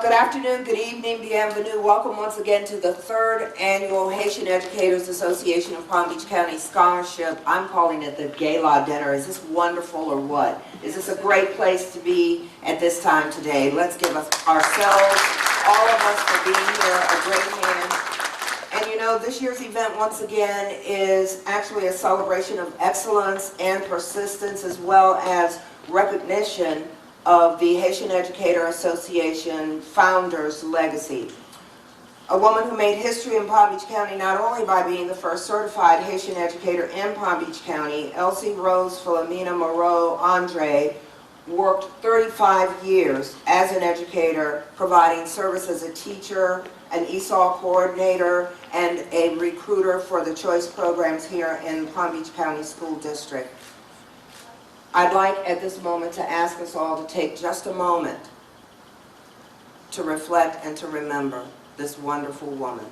Good afternoon, good evening, bienvenue. Welcome once again to the third annual Haitian Educators Association of Palm Beach County Scholarship. I'm calling it the Gala Dinner. Is this wonderful or what? Is this a great place to be at this time today? Let's give ourselves, all of us, for being here a great hand. And you know, this year's event once again is actually a celebration of excellence and persistence, as well as recognition of the Haitian Educator Association founder's legacy. A woman who made history in Palm Beach County not only by being the first certified Haitian educator in Palm Beach County, Elsie Rose Philomena Moreau Andre worked 35 years as an educator, providing service as a teacher, an ESOL coordinator, and a recruiter for the choice programs here in Palm Beach County School District. I'd like at this moment to ask us all to take just a moment to reflect and to remember this wonderful woman.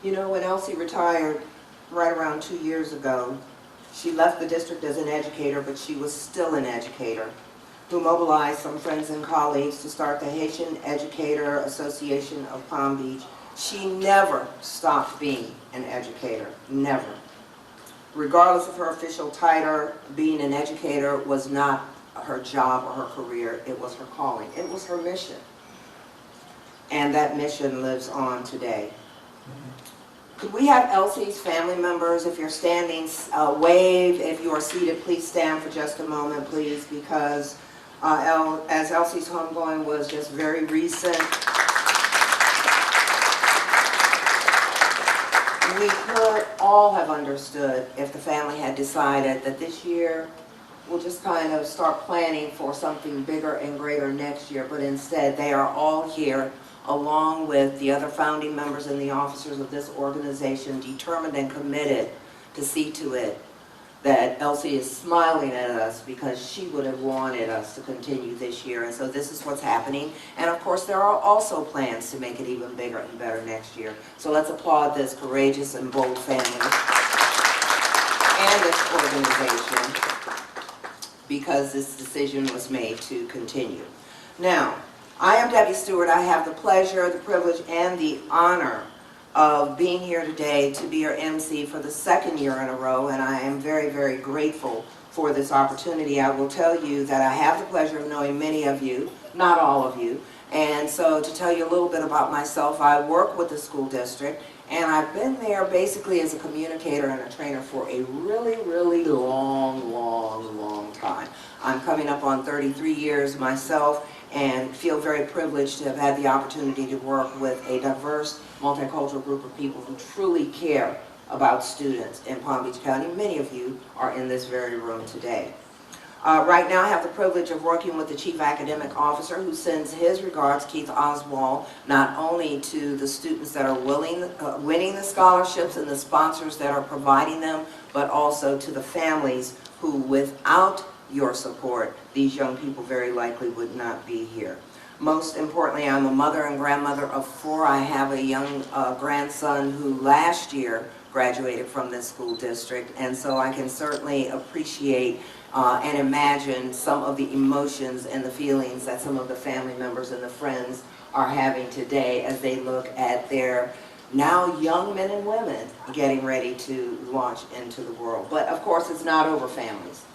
You know, when Elsie retired right around 2 years ago, she left the district as an educator, but she was still an educator who mobilized some friends and colleagues to start the Haitian Educator Association of Palm Beach. She never stopped being an educator, never. Regardless of her official title, being an educator was not her job or her career, it was her calling. It was her mission. And that mission lives on today. Could we have Elsie's family members, if you're standing, wave. If you are seated, please stand for just a moment, please, because as Elsie's homegoing was just very recent, we could all have understood if the family had decided that this year we'll just kind of start planning for something bigger and greater next year, but instead they are all here along with the other founding members and the officers of this organization, determined and committed to see to it that Elsie is smiling at us, because she would have wanted us to continue this year. And so this is what's happening. And of course there are also plans to make it even bigger and better next year. So let's applaud this courageous and bold family and this organization, because this decision was made to continue. Now, I am Debbie Stewart. I have the pleasure, the privilege, and the honor of being here today to be your MC for the second year in a row, and I am very, very grateful for this opportunity. I will tell you that I have the pleasure of knowing many of you, not all of you, and so to tell you a little bit about myself, I work with the school district, and I've been there basically as a communicator and a trainer for a really, really long time. I'm coming up on 33 years myself, and feel very privileged to have had the opportunity to work with a diverse, multicultural group of people who truly care about students in Palm Beach County. Many of you are in this very room today. Right now I have the privilege of working with the Chief Academic Officer, who sends his regards, Keith Oswald, not only to the students that are winning the scholarships and the sponsors that are providing them, but also to the families who, without your support, these young people very likely would not be here. Most importantly, I'm a mother and grandmother of 4. I have a young grandson who last year graduated from this school district, and so I can certainly appreciate and imagine some of the emotions and the feelings that some of the family members and the friends are having today as they look at their now young men and women getting ready to launch into the world. But of course, it's not over, families.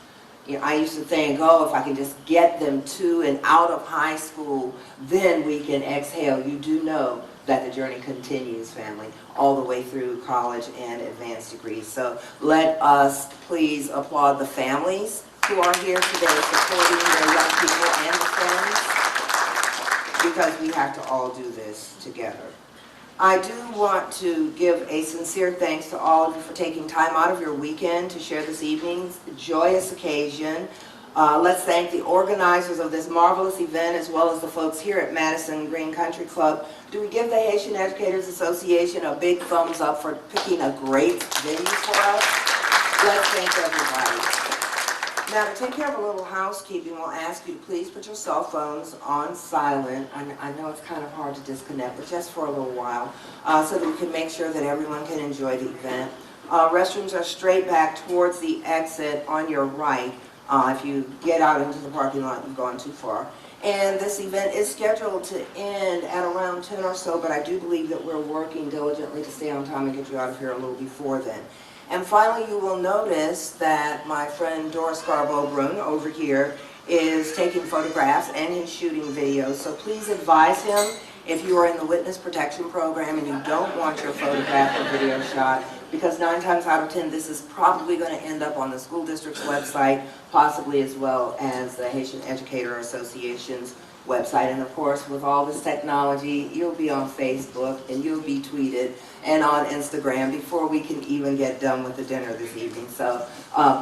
You know, I used to think, oh, if I can just get them to and out of high school, then we can exhale. You do know that the journey continues, family, all the way through college and advanced degrees. So let us please applaud the families who are here today supporting their young people and the friends, because we have to all do this together. I do want to give a sincere thanks to all of you for taking time out of your weekend to share this evening's joyous occasion. Let's thank the organizers of this marvelous event, as well as the folks here at Madison Green Country Club. Do we give the Haitian Educators Association a big thumbs up for picking a great venue for us? Let's thank everybody. Now, to take care of a little housekeeping, we'll ask you to please put your cell phones on silent. I know it's kind of hard to disconnect, but just for a little while, so that we can make sure that everyone can enjoy the event. Restrooms are straight back towards the exit on your right. If you get out into the parking lot, you've gone too far. And this event is scheduled to end at around 10 or so, but I do believe that we're working diligently to stay on time and get you out of here a little before then. And finally, you will notice that my friend Doris Garbo-Brun over here is taking photographs and he's shooting videos. So please advise him if you are in the witness protection program and you don't want your photograph or video shot, because 9 times out of 10, this is probably going to end up on the school district's website, possibly as well as the Haitian Educator Association's website. And of course, with all this technology, you'll be on Facebook and you'll be tweeted and on Instagram before we can even get done with the dinner this evening. So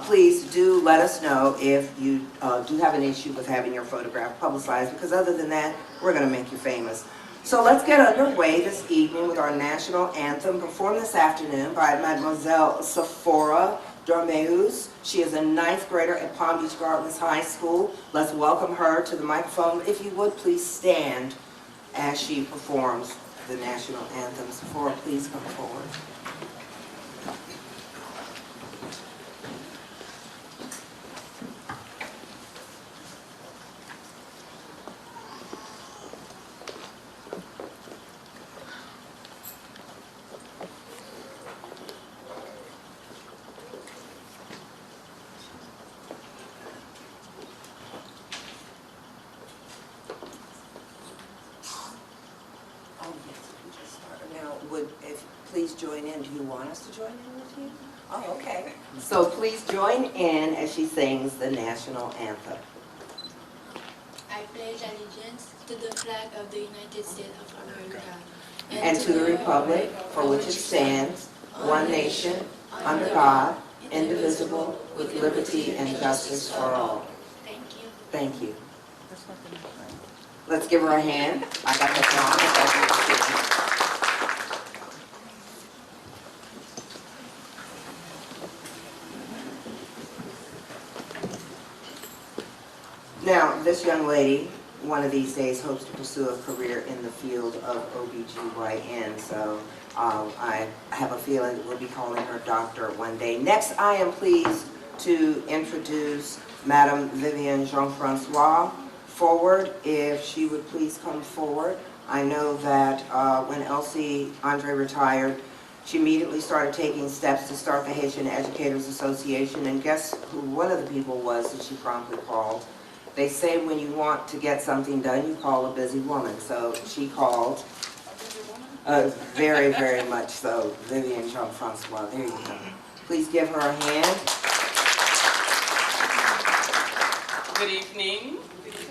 please do let us know if you do have an issue with having your photograph publicized, because other than that, we're going to make you famous. So let's get underway this evening with our national anthem, performed this afternoon by Mademoiselle Sephora Dormeus. She is a 9th grader at Palm Beach Gardens High School. Let's welcome her to the microphone. If you would, please stand as she performs the national anthem. Sephora, please come forward. Please join in. Do you want us to join in with you? Oh, okay. So please join in as she sings the national anthem. I pledge allegiance to the flag of the United States of America and to the republic for which it stands, one nation, under God, indivisible, with liberty and justice for all. Thank you. Thank you. Let's give her a hand. I got the song. Now, this young lady, one of these days, hopes to pursue a career in the field of OBGYN, so I have a feeling that we'll be calling her doctor one day. Next, I am pleased to introduce Madame Vivienne Jean-Francois forward, if she would please come forward. I know that when Elsie Andre retired, she immediately started taking steps to start the Haitian Educators Association, and guess who one of the people was that she promptly called? They say when you want to get something done, you call a busy woman. So she called, very, very much so, Vivienne Jean-Francois. There you go. Please give her a hand. Good evening.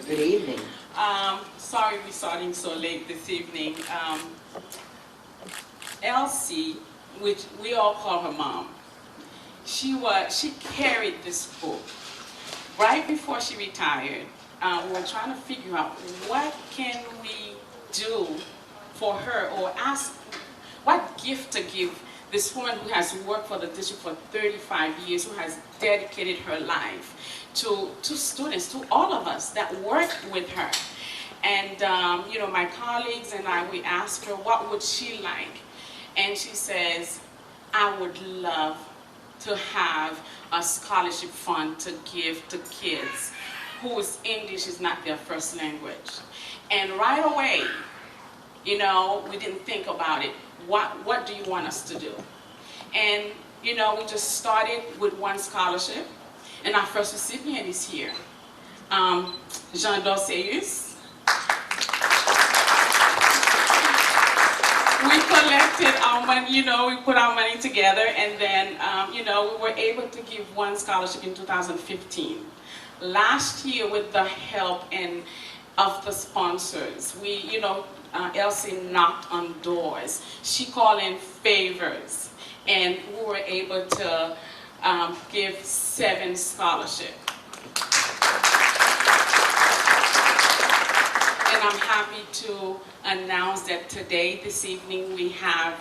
Good evening. Sorry we're starting so late this evening. Elsie, which we all call her mom, she carried this book. Right before she retired, we were trying to figure out what can we do for her, or ask what gift to give this woman who has worked for the district for 35 years, who has dedicated her life to students, to all of us that work with her. And you know, my colleagues and I, we asked her what would she like, and she says, I would love to have a scholarship fund to give to kids whose English is not their first language. And right away, you know, we didn't think about it. What do you want us to do? And, you know, we just started with one scholarship, and our first recipient is here, Jean Dorceus. We collected our money, you know, we put our money together, and then, you know, we were able to give one scholarship in 2015. Last year, with the help of the sponsors, we, you know, Elsie knocked on doors. She called in favors, and we were able to give 7 scholarships. And I'm happy to announce that today, this evening, we have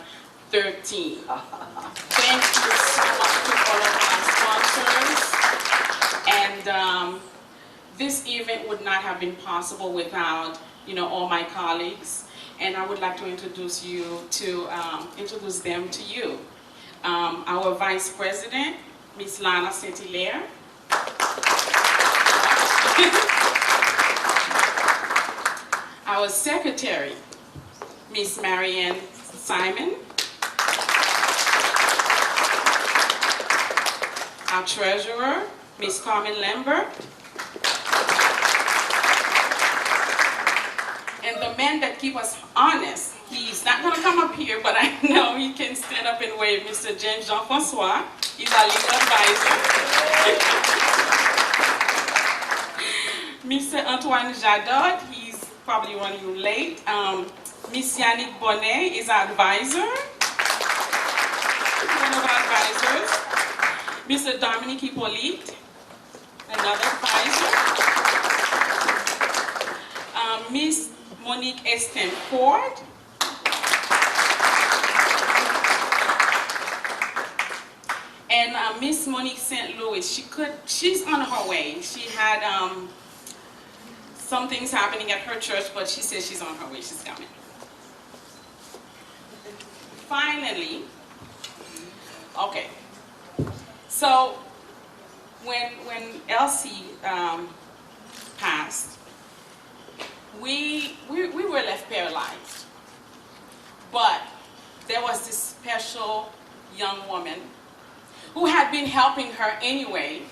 13. Thank you so much to all of our sponsors. And this event would not have been possible without, all my colleagues. And I would like to introduce them to you. Our Vice President, Ms. Lana Saint-Hilaire. Our Secretary, Ms. Marianne Simon. Our Treasurer, Ms. Carmen Lambert. And the man that keeps us honest, he's not going to come up here, but I know he can stand up and wave, Mr. James Jean-François. He's our legal advisor. Mr. Antoine Jadot, he's probably running you late. Ms. Yannick Bonnet is our advisor, one of our advisors. Mr. Dominique Hippolyte, another advisor. Ms. Monique Estenford. And Miss Monique St. Louis, she's on her way. She had some things happening at her church, but she says she's on her way, she's coming. Finally, okay, so when Elsie passed, we were left paralyzed. But there was this special young woman who had been helping her anyway.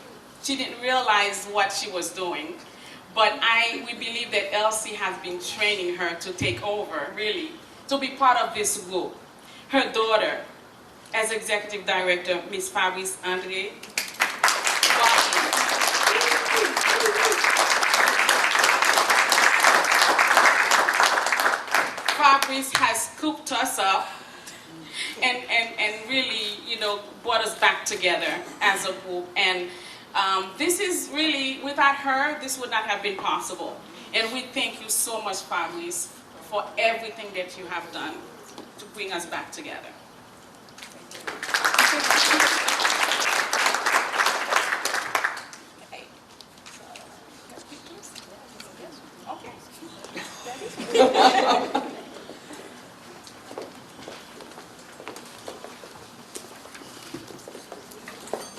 She didn't realize what she was doing. But we believe that Elsie has been training her to take over, really, to be part of this group. Her daughter, as Executive Director, Ms. Fabrice Andre. Fabrice has scooped us up and really, brought us back together as a group. And this is really, without her, this would not have been possible. And we thank you so much, Fabrice, for everything that you have done to bring us back together.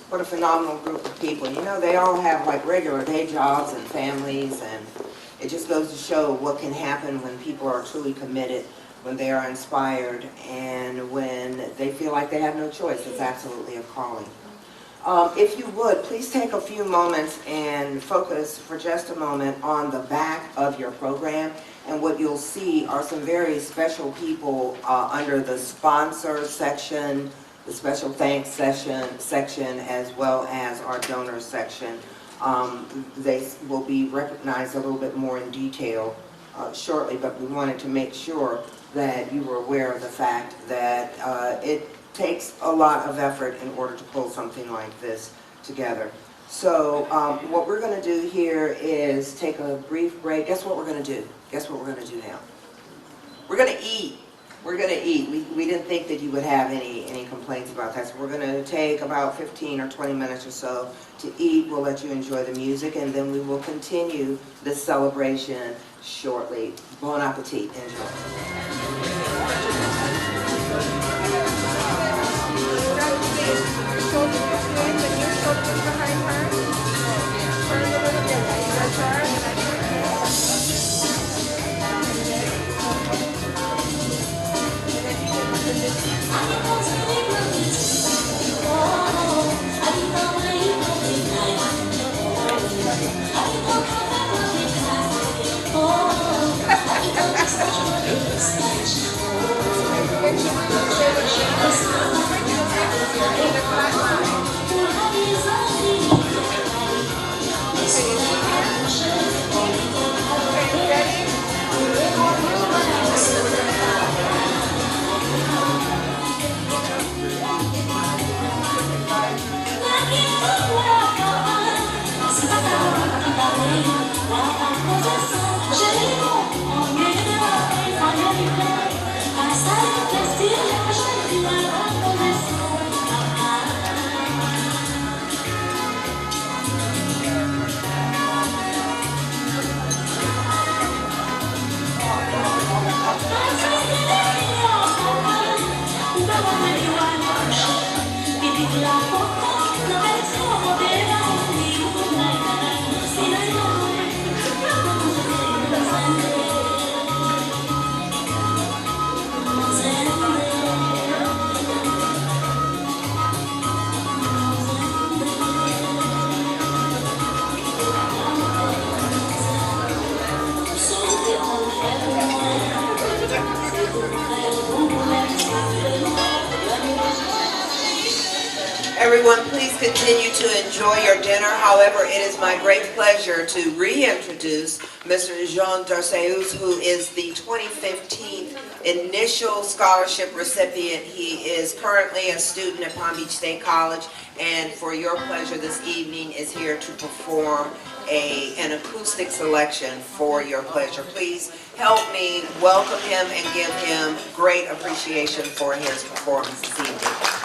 What a phenomenal group of people. They all have like regular day jobs and families, and it just goes to show what can happen when people are truly committed, when they are inspired, and when they feel like they have no choice. It's absolutely a calling. If you would, please take a few moments and focus for just a moment on the back of your program. And what you'll see are some very special people under the sponsor section, the special thanks section, as well as our donor section. They will be recognized a little bit more in detail shortly, but we wanted to make sure that you were aware of the fact that it takes a lot of effort in order to pull something like this together. So what we're going to do here is take a brief break. Guess what we're going to do? Guess what we're going to do now? We're going to eat. We're going to eat. We didn't think that you would have any complaints about that. So we're going to take about 15 or 20 minutes or so to eat. We'll let you enjoy the music, and then we will continue this celebration shortly. Bon appetit. Enjoy. everyone, please continue to enjoy your dinner. However, it is my great pleasure to reintroduce Mr. Jean Darceus, who is the 2015 initial scholarship recipient. He is currently a student at Palm Beach State College, and for your pleasure this evening is here to perform an acoustic selection for your pleasure. Please help me welcome him and give him great appreciation for his performance this evening.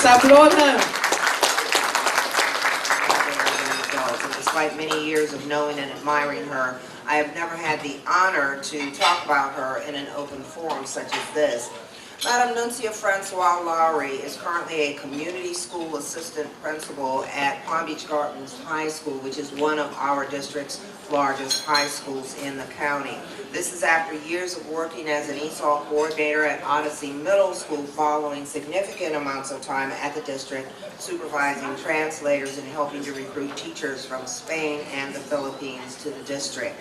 aplaudan. And despite many years of knowing and admiring her, I have never had the honor to talk about her in an open forum such as this. Madam Nuncia Francois Lowry is currently a community school assistant principal at Palm Beach Gardens High School, which is one of our district's largest high schools in the county. This is after years of working as an ESOL coordinator at Odyssey Middle School, following significant amounts of time at the district, supervising translators and helping to recruit teachers from Spain and the Philippines to the district.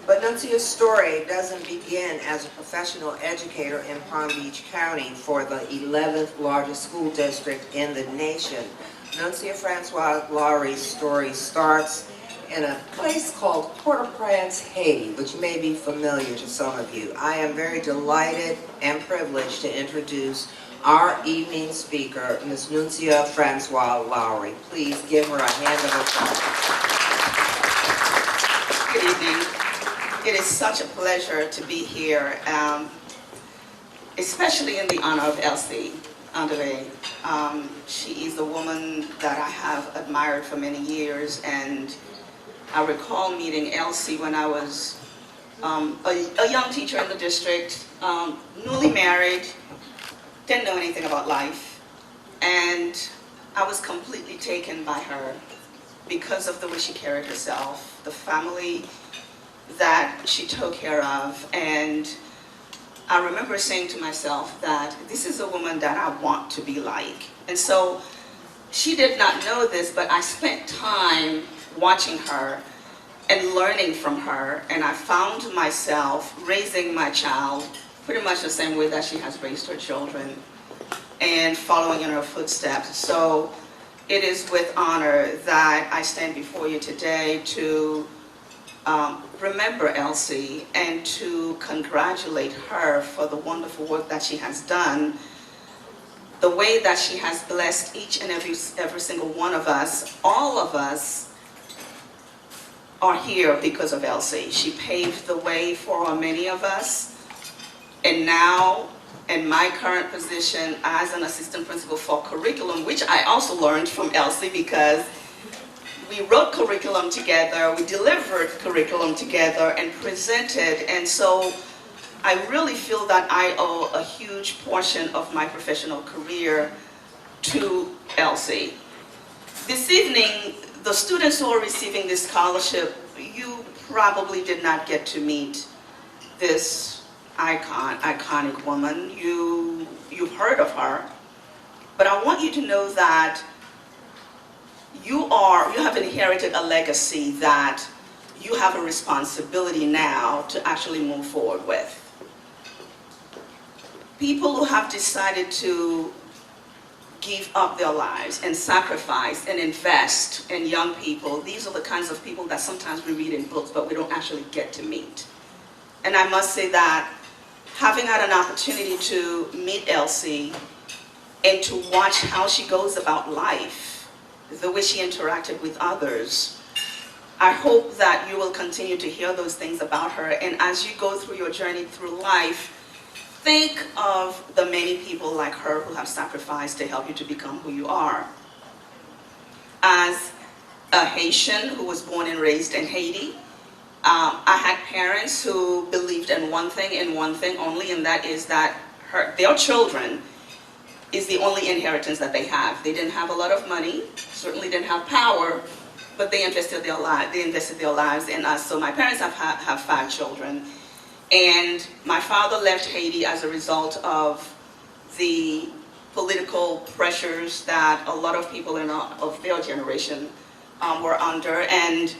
But Nuncia's story doesn't begin as a professional educator in Palm Beach County for the 11th largest school district in the nation. Nuncia Francois Lowry's story starts in a place called Port-au-Prince, Haiti, which may be familiar to some of you. I am very delighted and privileged to introduce our evening speaker, Ms. Nuncia Francois Lowry. Please give her a hand of applause. Good evening. It is such a pleasure to be here, especially in the honor of Elsie Andre. She is a woman that I have admired for many years, and I recall meeting Elsie when I was a young teacher in the district, newly married, didn't know anything about life, and I was completely taken by her because of the way she carried herself, the family that she took care of. And I remember saying to myself that this is a woman that I want to be like. And so she did not know this, but I spent time watching her and learning from her, and I found myself raising my child pretty much the same way that she has raised her children and following in her footsteps. So it is with honor that I stand before you today to remember Elsie and to congratulate her for the wonderful work that she has done, the way that she has blessed each and every single one of us. All of us are here because of Elsie. She paved the way for many of us, and now in my current position as an assistant principal for curriculum, which I also learned from Elsie because we wrote curriculum together, we delivered curriculum together and presented, and so I really feel that I owe a huge portion of my professional career to Elsie. This evening, the students who are receiving this scholarship, you probably did not get to meet this iconic woman. You've heard of her, but I want you to know that you have inherited a legacy that you have a responsibility now to actually move forward with. People who have decided to give up their lives and sacrifice and invest in young people, these are the kinds of people that sometimes we read in books but we don't actually get to meet. And I must say that having had an opportunity to meet Elsie and to watch how she goes about life, the way she interacted with others, I hope that you will continue to hear those things about her. And as you go through your journey through life, think of the many people like her who have sacrificed to help you to become who you are. As a Haitian who was born and raised in Haiti, I had parents who believed in one thing only, and that is that their children is the only inheritance that they have. They didn't have a lot of money, certainly didn't have power, but they invested their lives in us. So my parents have 5 children, and my father left Haiti as a result of the political pressures that a lot of people of their generation were under, and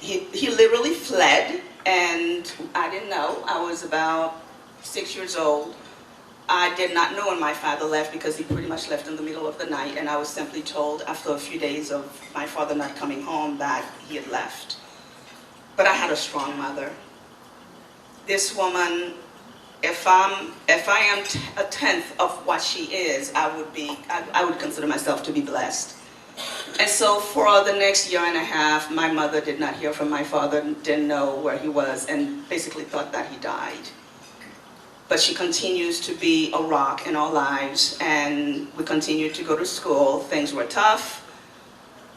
he literally fled, and I didn't know. I was about 6 years old. I did not know when my father left because he pretty much left in the middle of the night, and I was simply told after a few days of my father not coming home that he had left. But I had a strong mother. This woman, if I am a tenth of what she is, I would consider myself to be blessed. And so for the next year and a half, my mother did not hear from my father, didn't know where he was, and basically thought that he died. but she continues to be a rock in our lives, and we continued to go to school. Things were tough,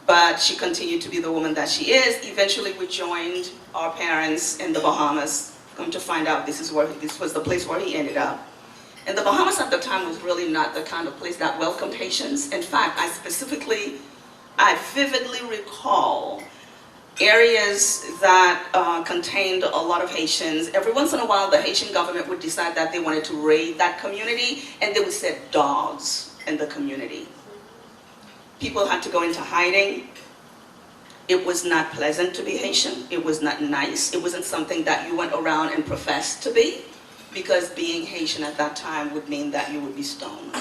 but she continued to be the woman that she is. Eventually, we joined our parents in the Bahamas. Come to find out, this was the place where he ended up. And the Bahamas at the time was really not the kind of place that welcomed Haitians. In fact, I vividly recall areas that contained a lot of Haitians. Every once in a while, the Haitian government would decide that they wanted to raid that community, and they would set dogs in the community. People had to go into hiding. It was not pleasant to be Haitian. It was not nice. It wasn't something that you went around and professed to be, because being Haitian at that time would mean that you would be stoned.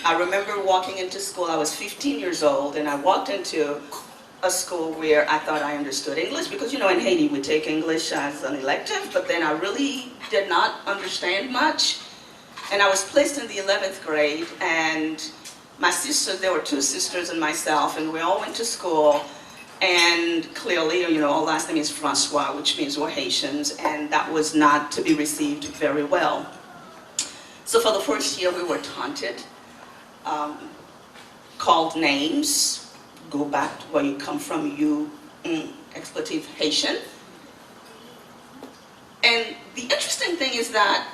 I remember walking into school. I was 15 years old, and I walked into a school where I thought I understood English, because in Haiti we take English as an elective, but then I really did not understand much. And I was placed in the 11th grade, and my sister, there were 2 sisters and myself, and we all went to school. And clearly, our last name is Francois, which means we're Haitians, and that was not to be received very well. So for the first year, we were taunted, called names. Go back to where you come from, you expletive Haitian. And the interesting thing is that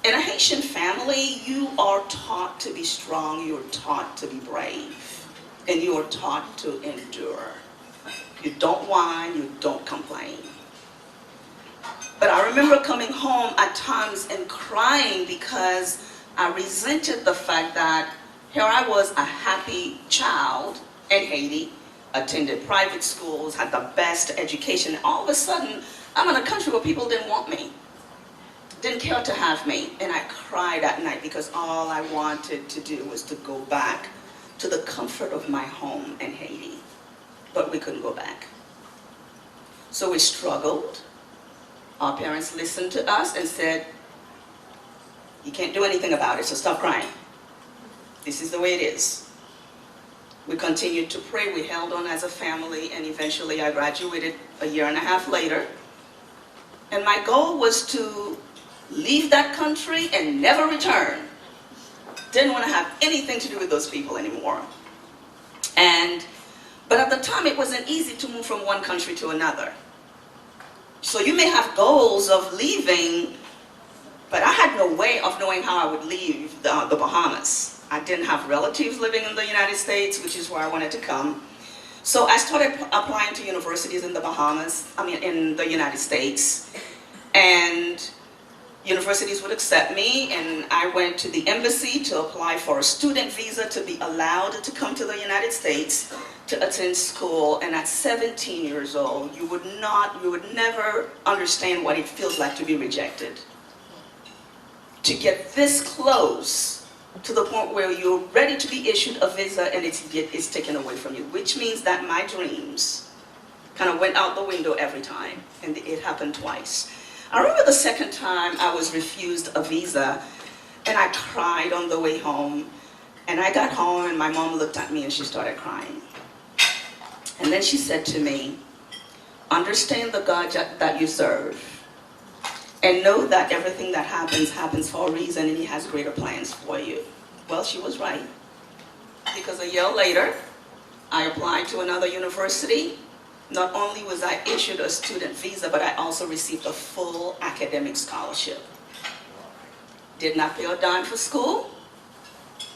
in a Haitian family, you are taught to be strong, you are taught to be brave, and you are taught to endure. You don't whine, you don't complain. But I remember coming home at times and crying because I resented the fact that here I was, a happy child in Haiti, attended private schools, had the best education. All of a sudden, I'm in a country where people didn't want me, didn't care to have me. And I cried at night because all I wanted to do was to go back to the comfort of my home in Haiti. But we couldn't go back. So we struggled. Our parents listened to us and said, you can't do anything about it, so stop crying. This is the way it is. We continued to pray. We held on as a family, and eventually I graduated a year and a half later. And my goal was to leave that country and never return. Didn't want to have anything to do with those people anymore. But at the time, it wasn't easy to move from one country to another. So you may have goals of leaving, but I had no way of knowing how I would leave the Bahamas. I didn't have relatives living in the United States, which is where I wanted to come. So I started applying to universities in the Bahamas, in the United States. And universities would accept me, and I went to the embassy to apply for a student visa to be allowed to come to the United States to attend school. And at 17 years old, you would never understand what it feels like to be rejected. To get this close to the point where you're ready to be issued a visa and it's taken away from you, which means that my dreams kind of went out the window every time, and it happened twice. I remember the second time I was refused a visa, and I cried on the way home, and I got home and my mom looked at me and she started crying. And then she said to me, understand the God that you serve, and know that everything that happens for a reason, and He has greater plans for you. Well, she was right. Because a year later, I applied to another university. Not only was I issued a student visa, but I also received a full academic scholarship. Did not pay a dime for school.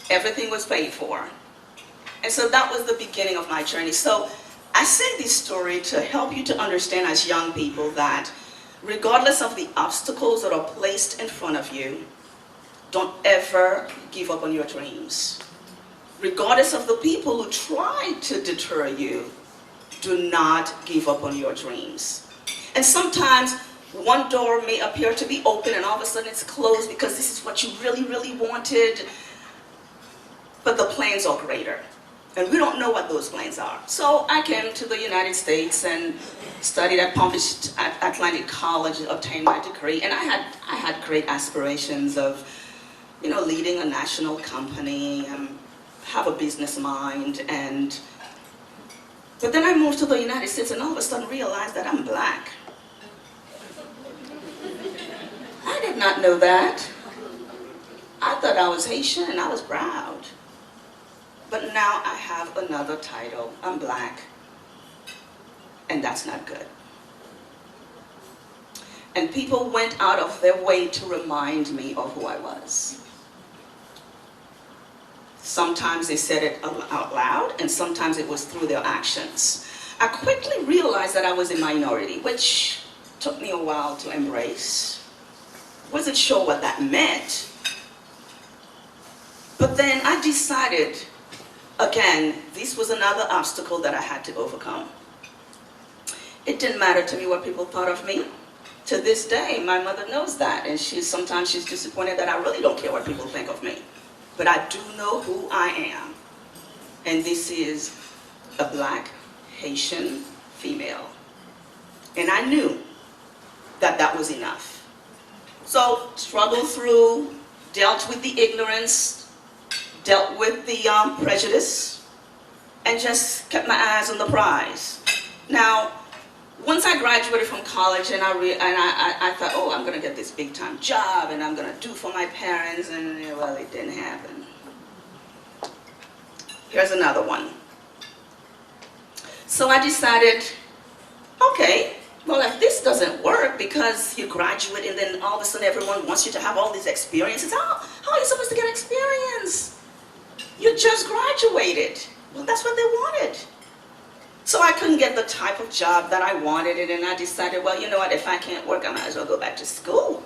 Everything was paid for. And so that was the beginning of my journey. So I say this story to help you to understand as young people that regardless of the obstacles that are placed in front of you, don't ever give up on your dreams. Regardless of the people who try to deter you, do not give up on your dreams. And sometimes one door may appear to be open and all of a sudden it's closed because this is what you really, really wanted, but the plans are greater. And we don't know what those plans are. So I came to the United States and studied at Palm Beach Atlantic College, obtained my degree, and I had great aspirations of, leading a national company, have a business mind, but then I moved to the United States and all of a sudden realized that I'm black. I did not know that. I thought I was Haitian and I was proud. But now I have another title. I'm black. And that's not good. And people went out of their way to remind me of who I was. Sometimes they said it out loud, and sometimes it was through their actions. I quickly realized that I was a minority, which took me a while to embrace. Wasn't sure what that meant. But then I decided, again, this was another obstacle that I had to overcome. It didn't matter to me what people thought of me. To this day, my mother knows that, and sometimes she's disappointed that I really don't care what people think of me. But I do know who I am. And this is a black Haitian female. And I knew that that was enough. So, struggled through, dealt with the ignorance, dealt with the prejudice, and just kept my eyes on the prize. Now, once I graduated from college and I thought, oh, I'm going to get this big time job and I'm going to do for my parents, and well, it didn't happen. Here's another one. So I decided, okay, well, if this doesn't work because you graduate and then all of a sudden everyone wants you to have all these experiences, how are you supposed to get experience? You just graduated. Well, that's what they wanted. So I couldn't get the type of job that I wanted, and I decided, well, you know what, if I can't work, I might as well go back to school.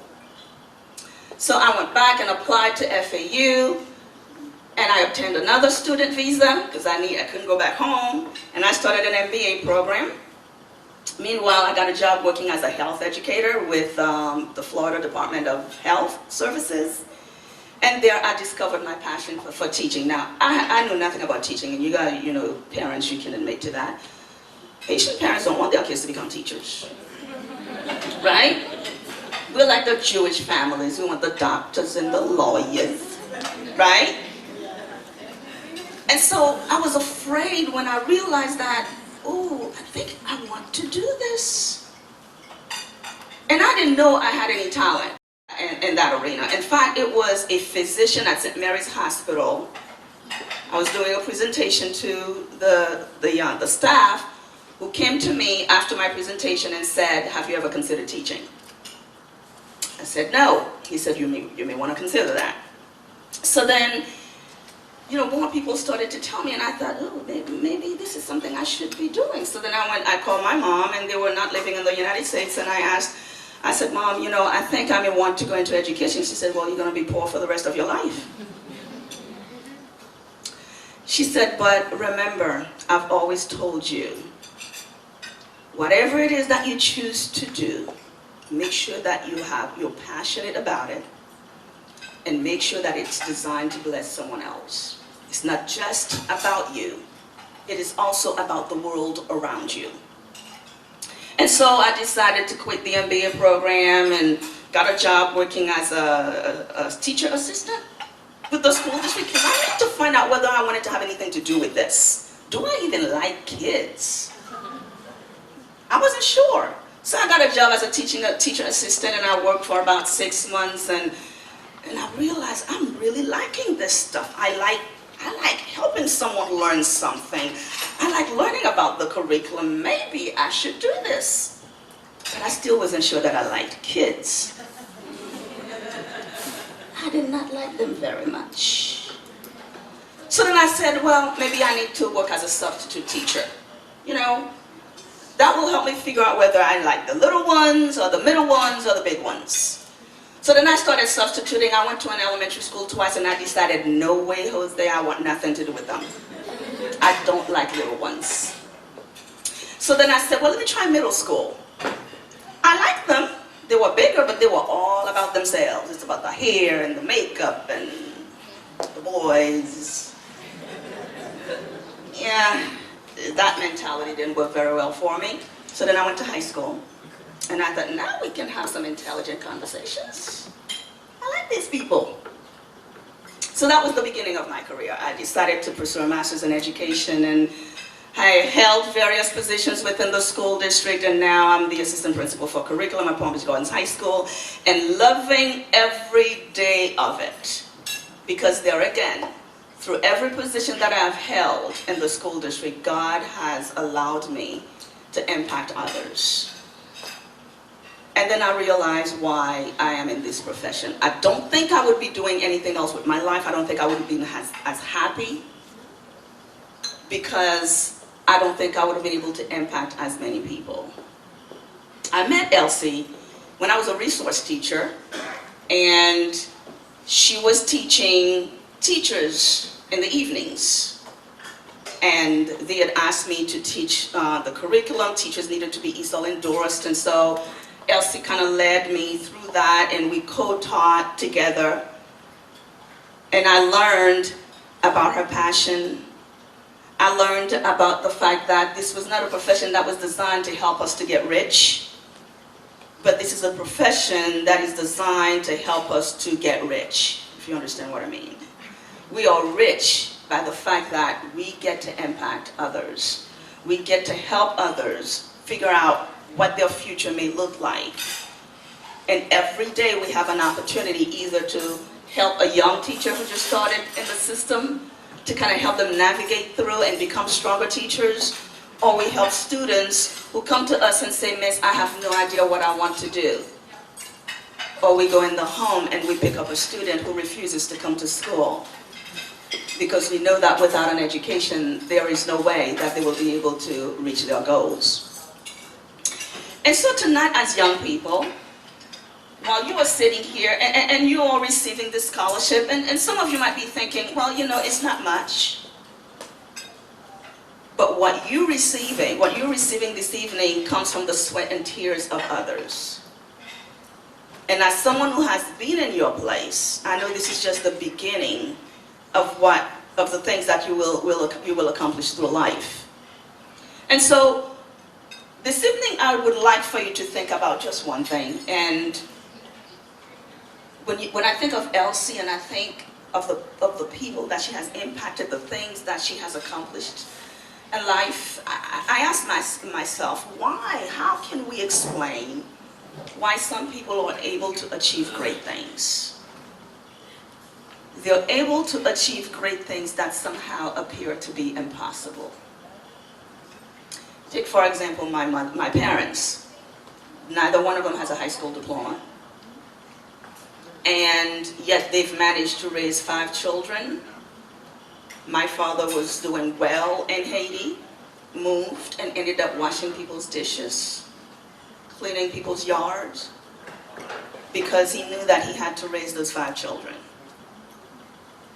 So I went back and applied to FAU, and I obtained another student visa because I couldn't go back home, and I started an MBA program. Meanwhile, I got a job working as a health educator with the Florida Department of Health Services. And there I discovered my passion for teaching. Now, I knew nothing about teaching, and you got, parents, you can admit to that. Haitian parents don't want their kids to become teachers, right? We're like the Jewish families. We want the doctors and the lawyers, right? And so I was afraid when I realized that, oh, I think I want to do this. And I didn't know I had any talent in that arena. In fact, it was a physician at St. Mary's Hospital. I was doing a presentation to the staff, who came to me after my presentation and said, have you ever considered teaching? I said, no. He said, you may want to consider that. So then, more people started to tell me, and I thought, oh, maybe this is something I should be doing. So then I called my mom, and they were not living in the United States, and I said, Mom, I think I may want to go into education. She said, well, you're going to be poor for the rest of your life. She said, but remember, I've always told you, whatever it is that you choose to do, make sure that you're passionate about it, and make sure that it's designed to bless someone else. It's not just about you. It is also about the world around you. And so I decided to quit the MBA program and got a job working as a teacher assistant with the school district, because I had to find out whether I wanted to have anything to do with this. Do I even like kids? I wasn't sure. So I got a job as a teacher assistant, and I worked for about 6 months, and I realized I'm really liking this stuff. I like helping someone learn something. I like learning about the curriculum. Maybe I should do this. But I still wasn't sure that I liked kids. I did not like them very much. So then I said, well, maybe I need to work as a substitute teacher. That will help me figure out whether I like the little ones, or the middle ones, or the big ones. So then I started substituting. I went to an elementary school twice, and I decided, no way, Jose, I want nothing to do with them. I don't like little ones. So then I said, well, let me try middle school. I liked them. They were bigger, but they were all about themselves. It's about the hair and the makeup and the boys. Yeah, that mentality didn't work very well for me. So then I went to high school. And I thought, now we can have some intelligent conversations. I like these people. So that was the beginning of my career. I decided to pursue a master's in education and I held various positions within the school district, and now I'm the assistant principal for curriculum at Palm Beach Gardens High School, and loving every day of it. Because there again, through every position that I've held in the school district, God has allowed me to impact others. And then I realized why I am in this profession. I don't think I would be doing anything else with my life. I don't think I would have been as happy, because I don't think I would have been able to impact as many people. I met Elsie when I was a resource teacher, and she was teaching teachers in the evenings. And they had asked me to teach the curriculum. Teachers needed to be ESOL endorsed, and so Elsie kind of led me through that, and we co-taught together. And I learned about her passion. I learned about the fact that this was not a profession that was designed to help us to get rich, but this is a profession that is designed to help us to get rich, if you understand what I mean. We are rich by the fact that we get to impact others. We get to help others figure out what their future may look like. And every day we have an opportunity either to help a young teacher who just started in the system, to kind of help them navigate through and become stronger teachers, or we help students who come to us and say, Miss, I have no idea what I want to do. Or we go in the home and we pick up a student who refuses to come to school, because we know that without an education, there is no way that they will be able to reach their goals. And so tonight, as young people, while you are sitting here and you are receiving this scholarship, and some of you might be thinking, well, you know, it's not much. But what you're receiving this evening comes from the sweat and tears of others. And as someone who has been in your place, I know this is just the beginning of the things that you will accomplish through life. And so this evening, I would like for you to think about just one thing. And when I think of Elsie and I think of the people that she has impacted, the things that she has accomplished in life, I ask myself, why? How can we explain why some people are able to achieve great things? They're able to achieve great things that somehow appear to be impossible. Take, for example, my parents. Neither one of them has a high school diploma. And yet they've managed to raise 5 children. My father was doing well in Haiti, moved and ended up washing people's dishes, cleaning people's yards, because he knew that he had to raise those 5 children.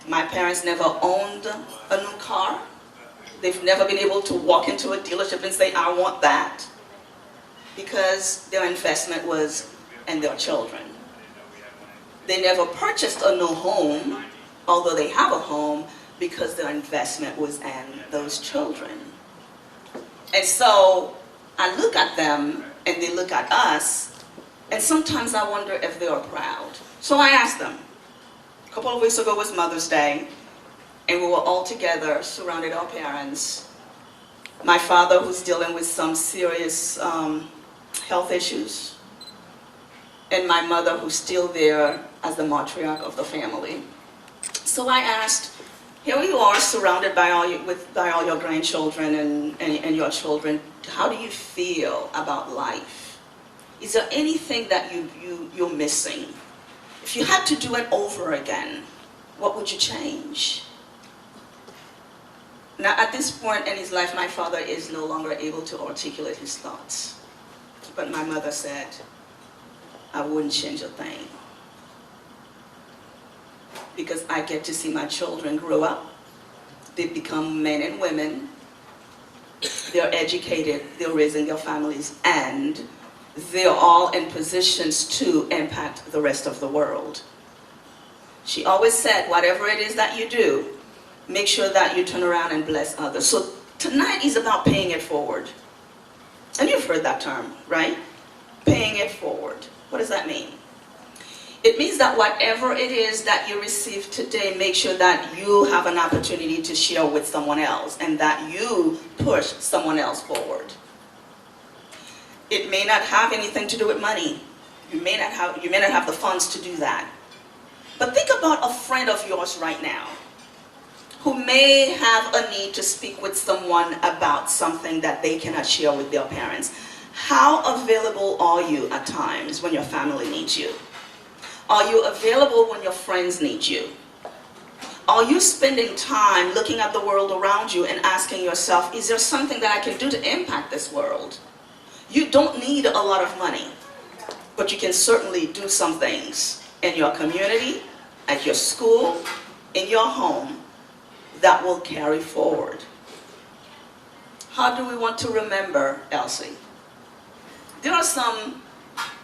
My parents never owned a new car. They've never been able to walk into a dealership and say, I want that, because their investment was in their children. They never purchased a new home, although they have a home, because their investment was in those children. And so I look at them and they look at us, and sometimes I wonder if they are proud. So I asked them. A couple of weeks ago was Mother's Day, and we were all together, surrounded our parents. My father, who's dealing with some serious health issues, and my mother, who's still there as the matriarch of the family. So I asked, here you are, surrounded by all your grandchildren and your children. How do you feel about life? Is there anything that you're missing? If you had to do it over again, what would you change? Now, at this point in his life, my father is no longer able to articulate his thoughts. But my mother said, I wouldn't change a thing. Because I get to see my children grow up. They become men and women. They're educated, they're raising their families, and they're all in positions to impact the rest of the world. She always said, whatever it is that you do, make sure that you turn around and bless others. So tonight is about paying it forward. And you've heard that term, right? Paying it forward. What does that mean? It means that whatever it is that you receive today, make sure that you have an opportunity to share with someone else and that you push someone else forward. It may not have anything to do with money. You may not have the funds to do that. But think about a friend of yours right now who may have a need to speak with someone about something that they cannot share with their parents. How available are you at times when your family needs you? Are you available when your friends need you? Are you spending time looking at the world around you and asking yourself, is there something that I can do to impact this world? You don't need a lot of money, but you can certainly do some things in your community, at your school, in your home, that will carry forward. How do we want to remember Elsie? There are some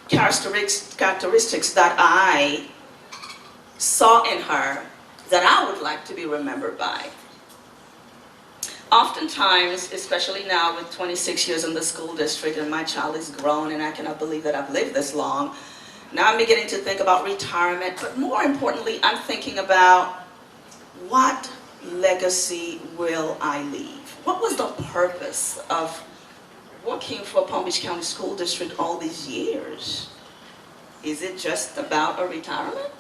characteristics that I saw in her that I would like to be remembered by. Oftentimes, especially now with 26 years in the school district and my child is grown and I cannot believe that I've lived this long, now I'm beginning to think about retirement, but more importantly, I'm thinking about what legacy will I leave? What was the purpose of working for Palm Beach County School District all these years? Is it just about a retirement?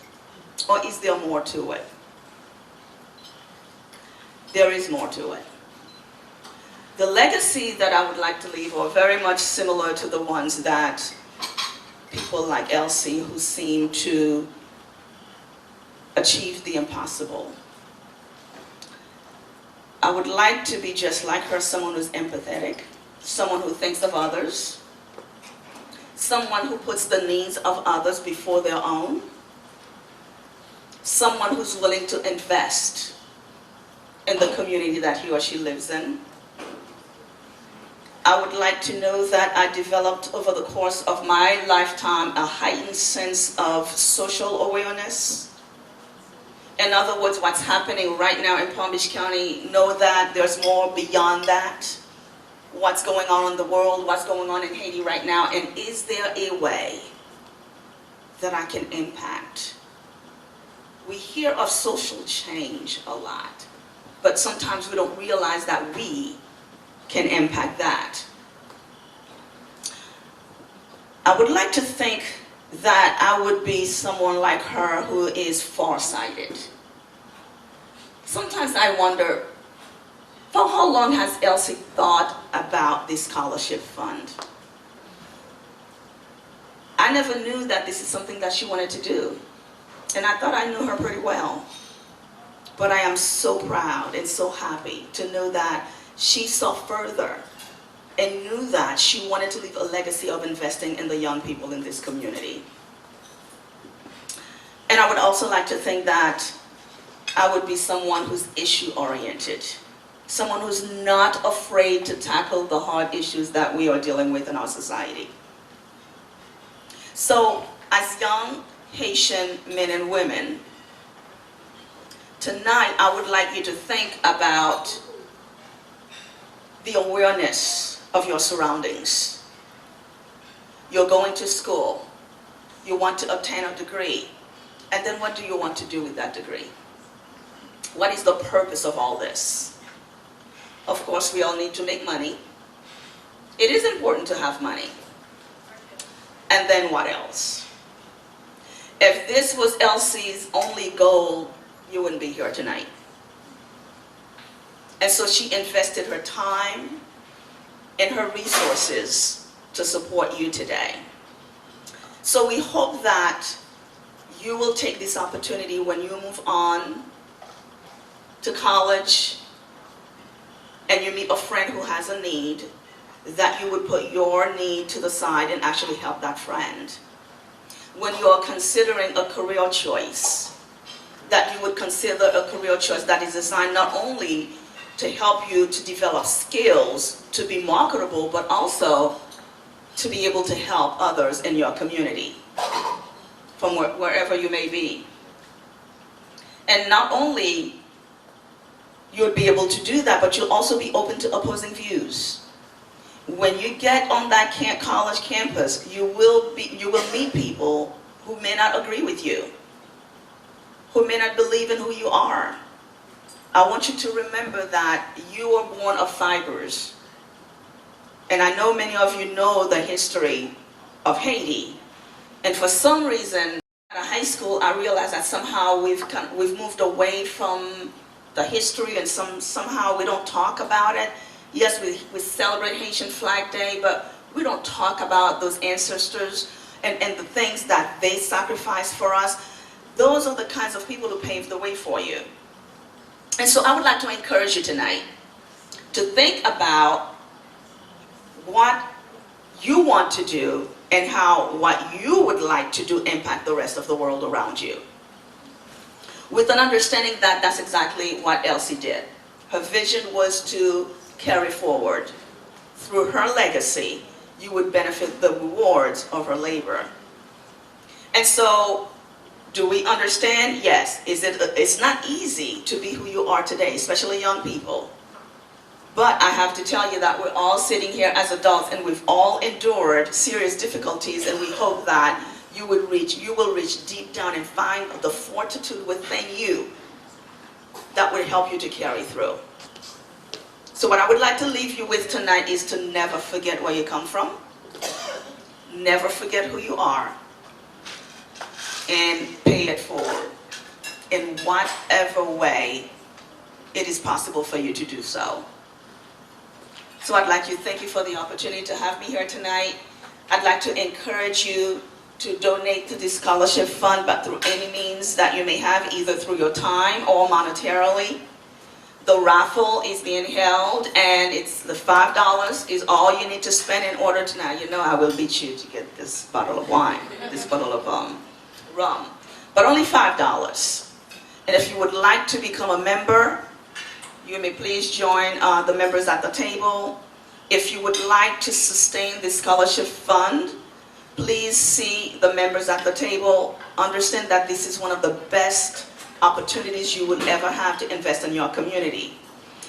Or is there more to it? There is more to it. The legacy that I would like to leave are very much similar to the ones that people like Elsie, who seem to achieve the impossible. I would like to be just like her, someone who's empathetic, someone who thinks of others, someone who puts the needs of others before their own, someone who's willing to invest in the community that he or she lives in. I would like to know that I developed over the course of my lifetime a heightened sense of social awareness. In other words, what's happening right now in Palm Beach County, know that there's more beyond that. What's going on in the world, what's going on in Haiti right now, and is there a way that I can impact? We hear of social change a lot, but sometimes we don't realize that we can impact that. I would like to think that I would be someone like her who is farsighted. Sometimes I wonder, for how long has Elsie thought about this scholarship fund? I never knew that this is something that she wanted to do, and I thought I knew her pretty well. But I am so proud and so happy to know that she saw further and knew that she wanted to leave a legacy of investing in the young people in this community. And I would also like to think that I would be someone who's issue-oriented, someone who's not afraid to tackle the hard issues that we are dealing with in our society. So, as young Haitian men and women, tonight I would like you to think about the awareness of your surroundings. You're going to school, you want to obtain a degree, and then what do you want to do with that degree? What is the purpose of all this? Of course, we all need to make money. It is important to have money. And then what else? If this was Elsie's only goal, you wouldn't be here tonight. And so she invested her time and her resources to support you today. So we hope that you will take this opportunity when you move on to college and you meet a friend who has a need, that you would put your need to the side and actually help that friend. When you are considering a career choice, that you would consider a career choice that is designed not only to help you to develop skills to be marketable, but also to be able to help others in your community, from wherever you may be. And not only you'll be able to do that, but you'll also be open to opposing views. When you get on that college campus, you will meet people who may not agree with you, who may not believe in who you are. I want you to remember that you are born of fibers. And I know many of you know the history of Haiti. And for some reason, at high school, I realized that somehow we've moved away from the history, and somehow we don't talk about it. Yes, we celebrate Haitian Flag Day, but we don't talk about those ancestors and the things that they sacrificed for us. Those are the kinds of people who paved the way for you. And so I would like to encourage you tonight to think about what you want to do and how what you would like to do impact the rest of the world around you. With an understanding that that's exactly what Elsie did. Her vision was to carry forward. Through her legacy, you would benefit the rewards of her labor. And so, do we understand? Yes. It's not easy to be who you are today, especially young people. But I have to tell you that we're all sitting here as adults and we've all endured serious difficulties, and we hope that you will reach deep down and find the fortitude within you that will help you to carry through. So what I would like to leave you with tonight is to never forget where you come from, never forget who you are, and pay it forward in whatever way it is possible for you to do so. So I'd like to thank you for the opportunity to have me here tonight. I'd like to encourage you to donate to the scholarship fund, but through any means that you may have, either through your time or monetarily. The raffle is being held, and it's the $5 is all you need to spend in order to, now you know I will beat you to get this bottle of wine, this bottle of rum, but only $5. And if you would like to become a member, you may please join the members at the table. If you would like to sustain the scholarship fund, please see the members at the table. Understand that this is one of the best opportunities you would ever have to invest in your community.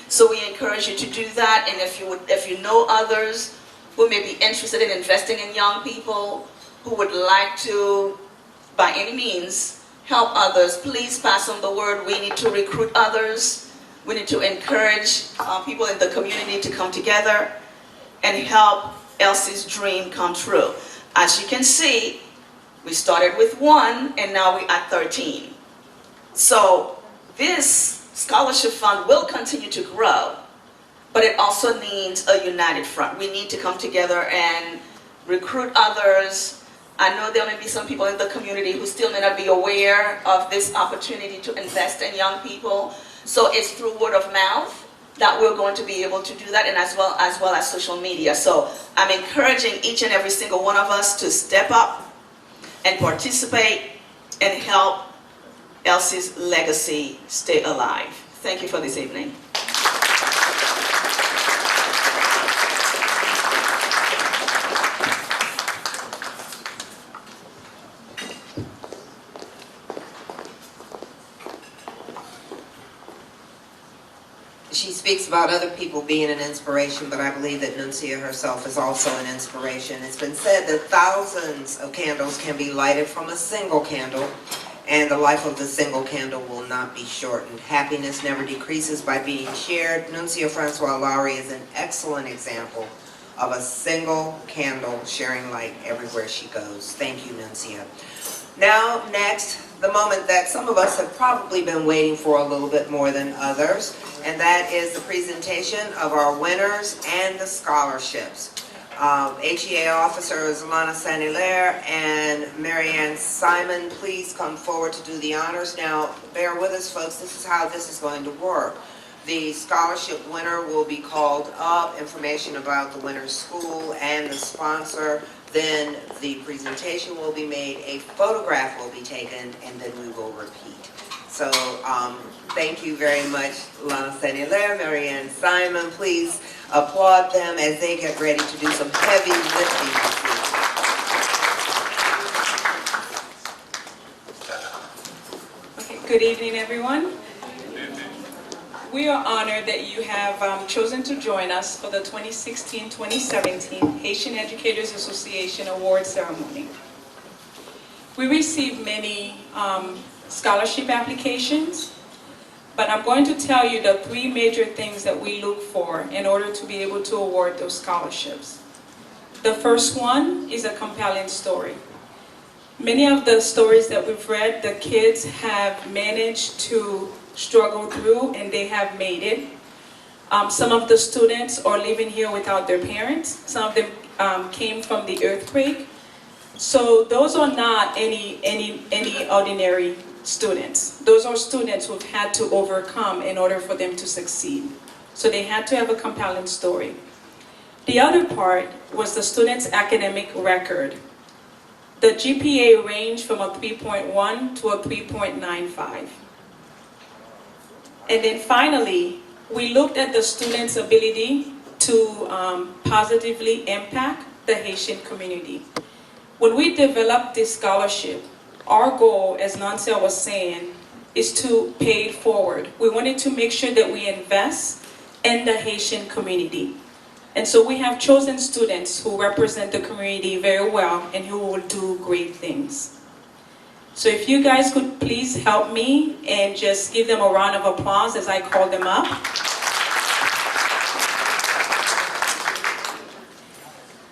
So we encourage you to do that, and if you know others who may be interested in investing in young people, who would like to, by any means, help others, please pass on the word. We need to recruit others. We need to encourage people in the community to come together and help Elsie's dream come true. As you can see, we started with 1 and now we're at 13. So this scholarship fund will continue to grow, but it also needs a united front. We need to come together and recruit others. I know there may be some people in the community who still may not be aware of this opportunity to invest in young people. So it's through word of mouth that we're going to be able to do that, and as well as social media. So I'm encouraging each and every single one of us to step up and participate and help Elsie's legacy stay alive. Thank you for this evening. She speaks about other people being an inspiration, but I believe that Nuncia herself is also an inspiration. It's been said that thousands of candles can be lighted from a single candle, and the life of the single candle will not be shortened. Happiness never decreases by being shared. Nuncia Francois Lowry is an excellent example of a single candle sharing light everywhere she goes. Thank you, Nuncia. Now, next, the moment that some of us have probably been waiting for a little bit more than others, and that is the presentation of our winners and the scholarships. HEA officers Lana Saint-Hilaire and Marianne Simon, please come forward to do the honors. Now, bear with us, folks. This is how this is going to work. The scholarship winner will be called up, information about the winner's school and the sponsor. Then the presentation will be made, a photograph will be taken, and then we will repeat. So thank you very much, Lana Saint-Hilaire, Marianne Simon. Please applaud them as they get ready to do some heavy lifting this evening. Okay, good evening, everyone. We are honored that you have chosen to join us for the 2016-2017 Haitian Educators Association Award Ceremony. We receive many scholarship applications, but I'm going to tell you the 3 major things that we look for in order to be able to award those scholarships. The first one is a compelling story. Many of the stories that we've read, the kids have managed to struggle through and they have made it. Some of the students are living here without their parents. Some of them came from the earthquake. So those are not any ordinary students. Those are students who've had to overcome in order for them to succeed. So they had to have a compelling story. The other part was the student's academic record. The GPA ranged from a 3.1 to a 3.95. And then finally, we looked at the student's ability to positively impact the Haitian community. When we developed this scholarship, our goal, as Nancia was saying, is to pay it forward. We wanted to make sure that we invest in the Haitian community. And so we have chosen students who represent the community very well and who will do great things. So if you guys could please help me and just give them a round of applause as I call them up.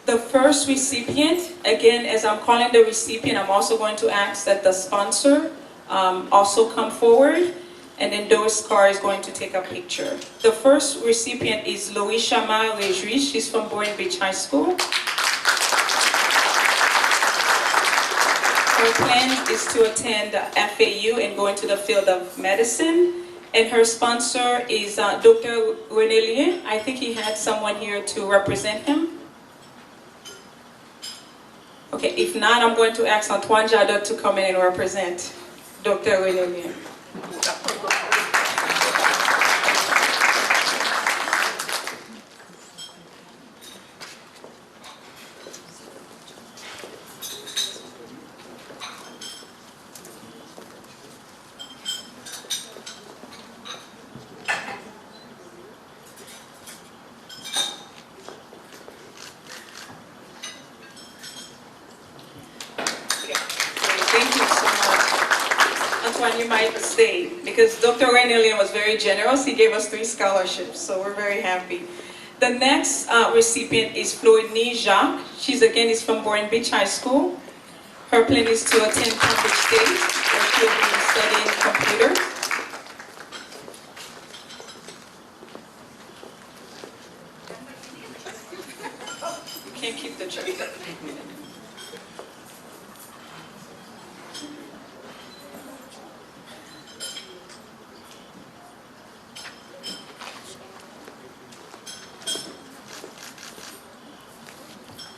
The first recipient, again, as I'm calling the recipient, I'm also going to ask that the sponsor also come forward, and then Doris Carr is going to take a picture. The first recipient is Louis-Chama Réjoui. She's from Boyne Beach High School. Her plan is to attend FAU and go into the field of medicine. And her sponsor is Dr. René Lien. I think he had someone here to represent him. Okay, if not, I'm going to ask Antoine Jadot to come in and represent Dr. René Lien. Thank you so much. Antoine, you might stay because Dr. René Lien was very generous. He gave us 3 scholarships, so we're very happy. The next recipient is Floydnie Jacques. She's again is from Boyne Beach High School. Her plan is to attend Cambridge State, where she'll be studying computer. You can't keep the joke.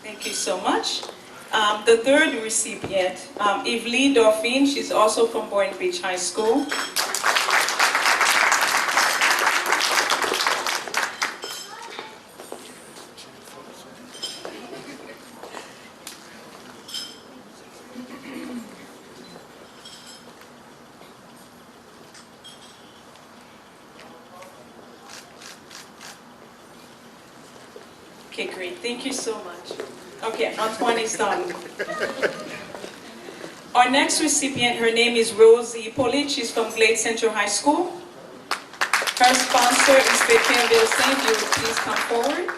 Thank you so much. The third recipient, Yveline Dauphine, she's also from Boyne Beach High School. Okay, great. Thank you so much. Okay, Antoine is done. Our next recipient, her name is Rosie Hippolyte. She's from Glade Central High School. Her sponsor is Pétain Vilsaint. If you would please come forward.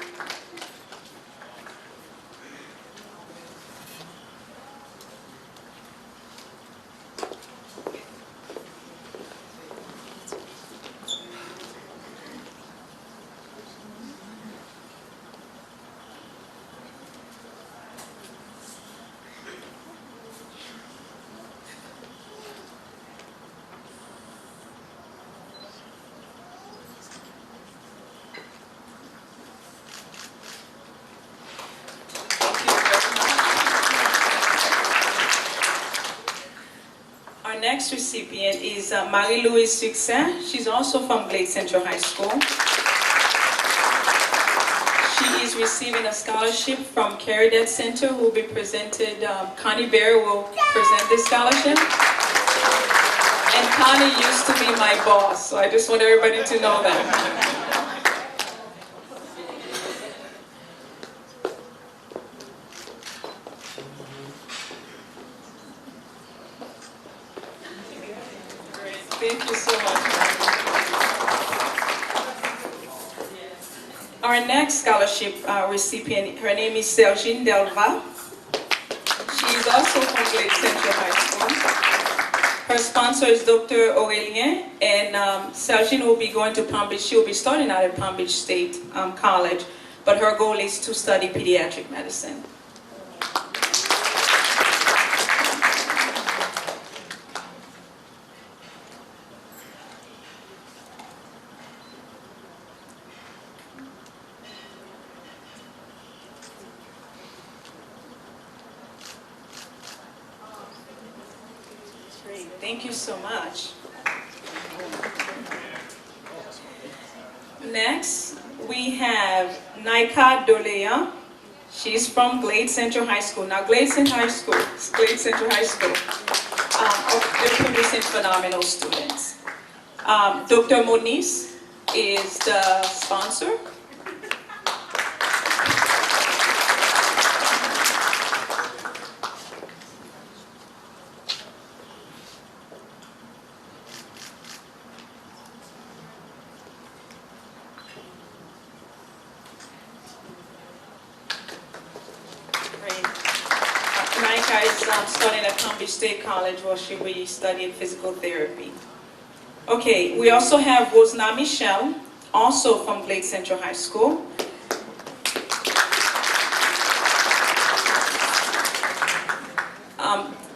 Our next recipient is Marie-Louise Succès. She's also from Glade Central High School. She is receiving a scholarship from Caridad Center, who will be presented. Connie Bear will present this scholarship. And Connie used to be my boss, so I just want everybody to know that. Thank you so much. Our next scholarship recipient, her name is Sergine Delva. She is also from Glade Central High School. Her sponsor is Dr. Aurelien, and Sergine will be going to Palm Beach. She will be starting out at Palm Beach State College, but her goal is to study pediatric medicine. Thank you so much. Next, we have Naika Dolea. She's from Glade Central High School. Now, Glade Central High School, they're producing phenomenal students. Dr. Moniz is the sponsor. Naika is studying at Palm Beach State College where she will be studying physical therapy. Okay, we also have Rosna Michelle, also from Glade Central High School.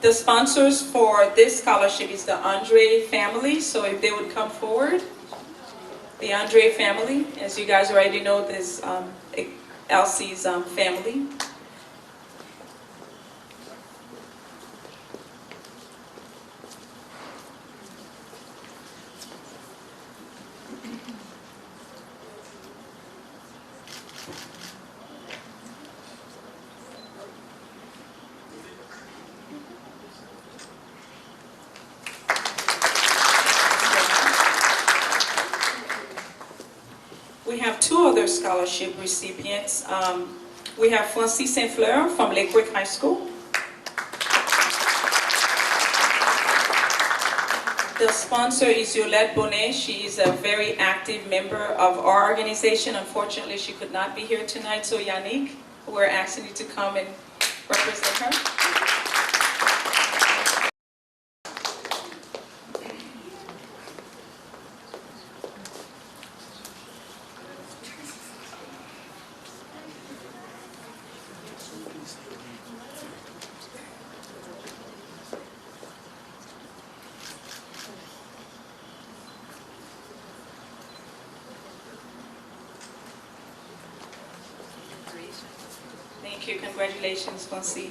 The sponsors for this scholarship is the Andre family, so if they would come forward. The Andre family, as you guys already know, this Elsie's family. We have two other scholarship recipients. We have Francis Saint Fleur from Lakewood High School. The sponsor is Yolette Bonnet. She is a very active member of our organization. Unfortunately, she could not be here tonight, so Yannick, we're asking you to come and represent her. Thank you. Congratulations, Fonsi.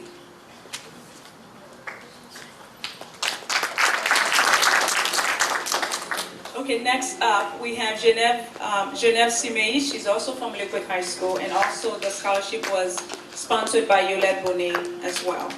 Okay, next up we have Genève Simei. She's also from Lakewood High School, and also the scholarship was sponsored by Yolette Bonnet as well.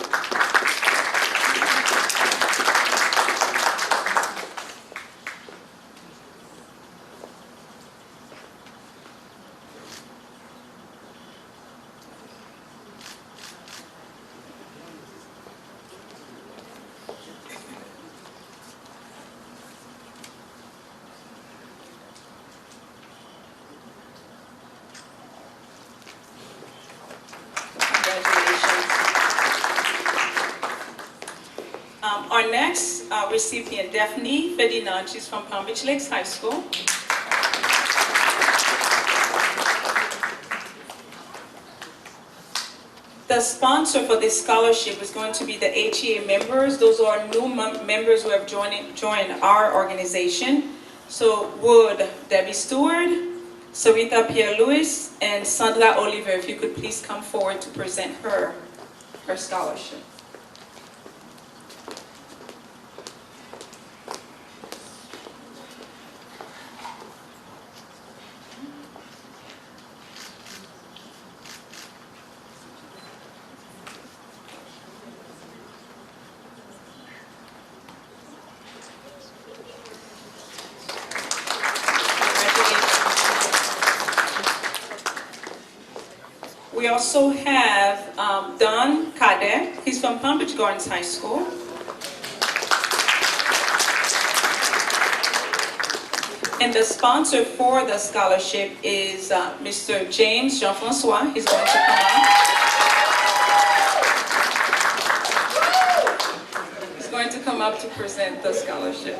Our next recipient, Daphne Ferdinand, she's from Palm Beach Lakes High School. The sponsor for this scholarship is going to be the HEA members. Those are new members who have joined our organization. So would Debbie Stewart, Sarita Pierre-Louis, and Sandra Oliver, if you could please come forward to present her scholarship. We also have Don Kader. He's from Palm Beach Gardens High School. And the sponsor for the scholarship is Mr. James Jean-Francois. He's going to come up. He's going to come up to present the scholarship.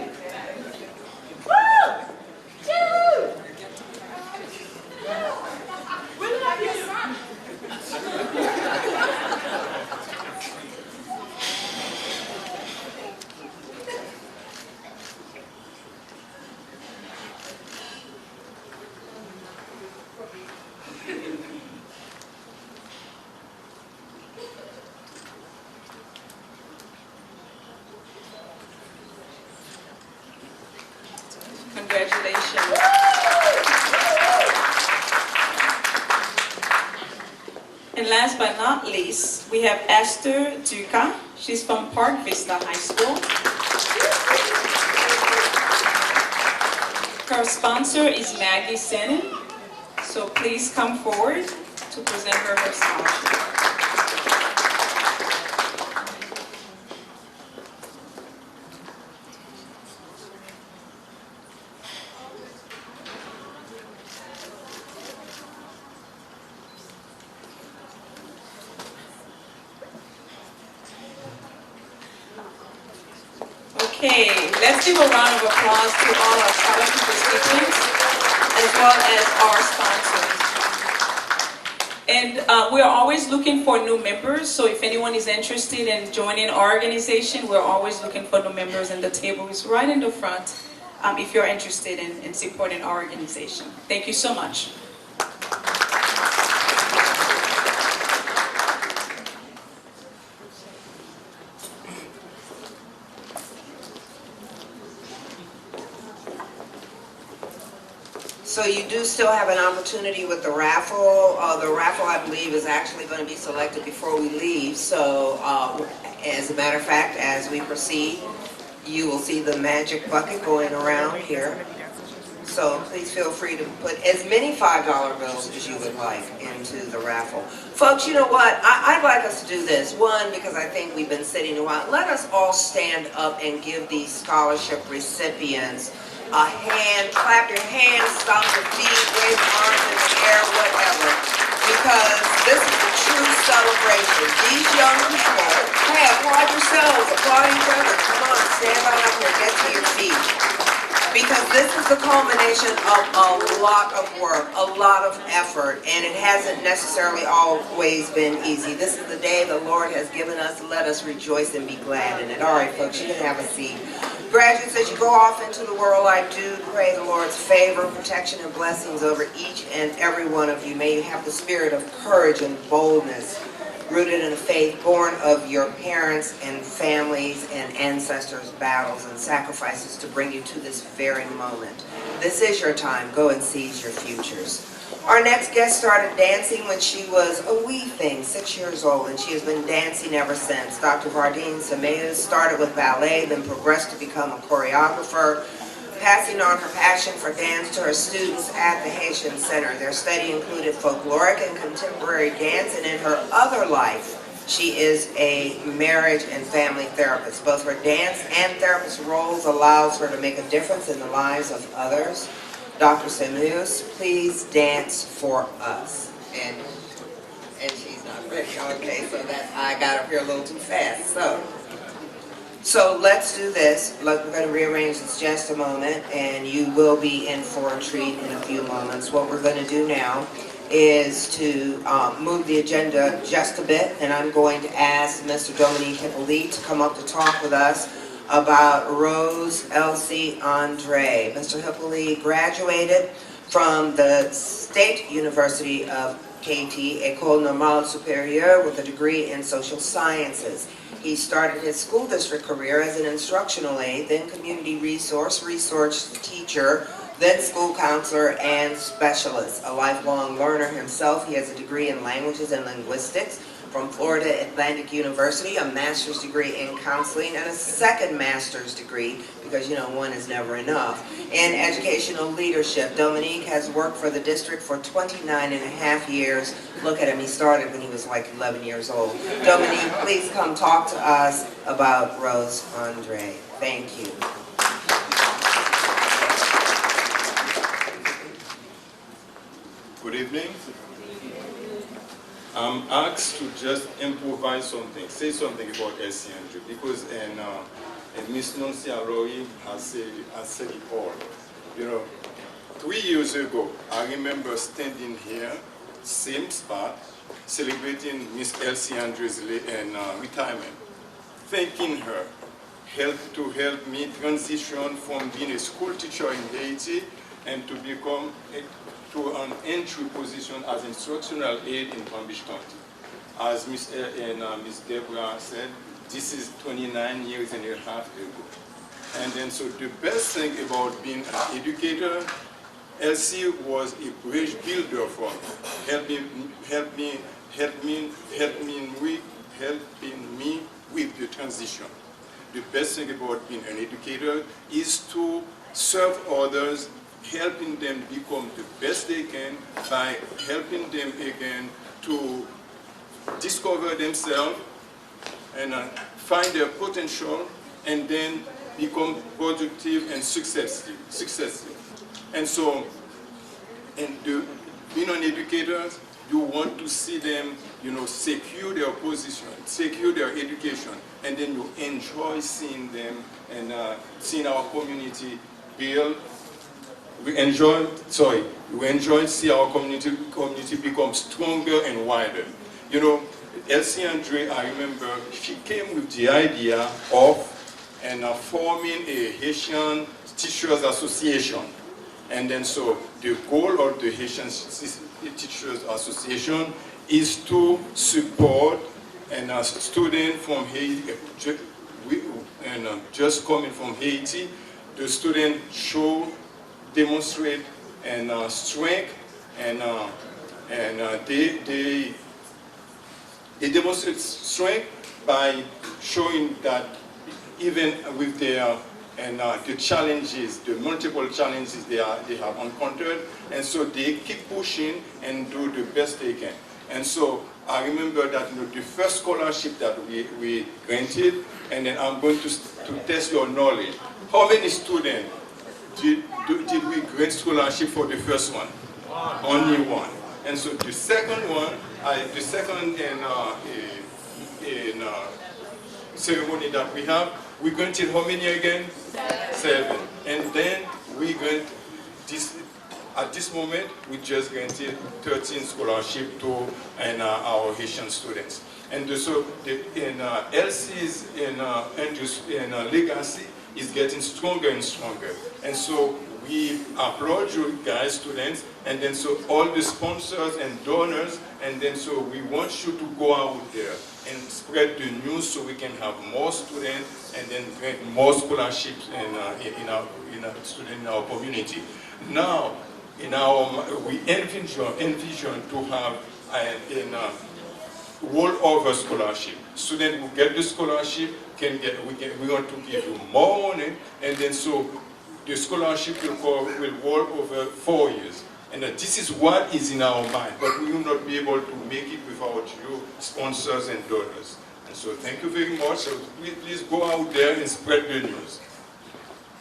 Congratulations. And last but not least, we have Esther Duca. She's from Park Vista High School. Her sponsor is Maggie Senin. So please come forward to present her scholarship. Okay, let's give a round of applause to all our scholarship recipients as well as our sponsors. And we're always looking for new members, so if anyone is interested in joining our organization, we're always looking for new members, and the table is right in the front if you're interested in supporting our organization. Thank you so much. So you do still have an opportunity with the raffle. The raffle, I believe, is actually going to be selected before we leave. So as a matter of fact, as we proceed, you will see the magic bucket going around here. So please feel free to put as many $5 bills as you would like into the raffle. Folks, you know what? I'd like us to do this. One, because I think we've been sitting a while. Let us all stand up and give these scholarship recipients a hand. Clap your hands, stomp your feet, wave your arms in the air, whatever. Because this is a true celebration. These young people, hey, applaud yourselves, applaud each other. Come on, stand on up here, get to your feet. Because this is the culmination of a lot of work, a lot of effort, and it hasn't necessarily always been easy. This is the day the Lord has given us. Let us rejoice and be glad in it. All right, folks, you can have a seat. Graduates, as you go off into the world, I do pray the Lord's favor, protection, and blessings over each and every one of you. May you have the spirit of courage and boldness, rooted in a faith born of your parents and families and ancestors' battles and sacrifices to bring you to this very moment. This is your time. Go and seize your futures. Our next guest started dancing when she was a wee thing, 6 years old, and she has been dancing ever since. Dr. Vardine Semeus started with ballet, then progressed to become a choreographer, passing on her passion for dance to her students at the Haitian Center. Their study included folkloric and contemporary dance, and in her other life, she is a marriage and family therapist. Both her dance and therapist roles allows her to make a difference in the lives of others. Dr. Semeus, please dance for us. And she's not ready. Okay, so I got up here a little too fast. So let's do this. Look, we're going to rearrange this just a moment, and you will be in for a treat in a few moments. What we're going to do now is to move the agenda just a bit, and I'm going to ask Mr. Dominique Hippolyte to come up to talk with us about Rose Elsie Andre. Mr. Hippolyte graduated from the State University of Haiti, École Normale Supérieure, with a degree in social sciences. He started his school district career as an instructional aide, then community resource teacher, then school counselor and specialist. A lifelong learner himself, he has a degree in languages and linguistics from Florida Atlantic University, a master's degree in counseling, and a second master's degree, because you know one is never enough, in educational leadership. Dominique has worked for the district for 29 and a half years. Look at him, he started when he was like 11 years old. Dominique, please come talk to us about Rose Andre. Thank you. Good evening. I'm asked to just improvise something, say something about LC&J because Miss Noncia Roy has said it all. You know, 3 years ago, I remember standing here, same spot, celebrating Miss LC&J's retirement, thanking her to help me transition from being a school teacher in Haiti and to become to an entry position as instructional aide in Palm Beach County. As Miss Deborah said, this is 29 years and a half ago. And then so the best thing about being an educator, Elsie was a bridge builder for me, helping me with the transition. The best thing about being an educator is to serve others, helping them become the best they can by helping them again to discover themselves and find their potential and then become productive and successful. And so, being an educator, you want to see them, secure their position, secure their education, and then you enjoy seeing them and seeing our community build. We enjoy see our community become stronger and wider. LC&J, I remember, she came with the idea of forming a Haitian Teachers Association. And then so the goal of the Haitian Teachers Association is to support a student from Haiti, just coming from Haiti. The student demonstrate strength they demonstrate strength by showing that even with their the challenges, the multiple challenges they have encountered, and so they keep pushing and do the best they can. And so I remember that the first scholarship that we granted, and then I'm going to test your knowledge. How many students did we grant scholarship for the first one? Only one. And so the second one, the second ceremony that we have, we granted how many again? 7. And then we grant at this moment we just granted 13 scholarships to our Haitian students. And so LC's legacy is getting stronger and stronger. And so we applaud you guys, students, and then so all the sponsors and donors, and then so we want you to go out there and spread the news so we can have more students and then grant more scholarships in our community. Now, we envision to have a rollover scholarship. Students who get the scholarship we want to give you more money, and then so the scholarship will roll over 4 years. And this is what is in our mind, but we will not be able to make it without you, sponsors and donors. And so thank you very much. So please go out there and spread the news.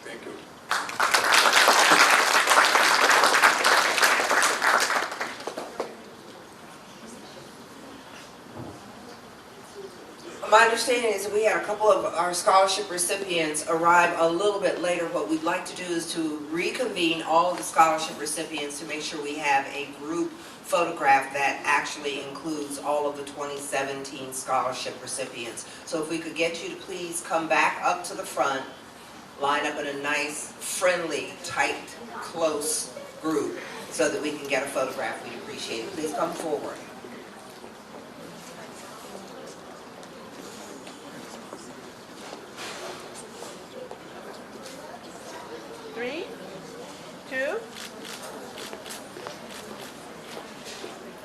Thank you. My understanding is that we had a couple of our scholarship recipients arrive a little bit later. What we'd like to do is to reconvene all of the scholarship recipients to make sure we have a group photograph that actually includes all of the 2017 scholarship recipients. So if we could get you to please come back up to the front, line up in a nice, friendly, tight, close group so that we can get a photograph. We'd appreciate it. Please come forward.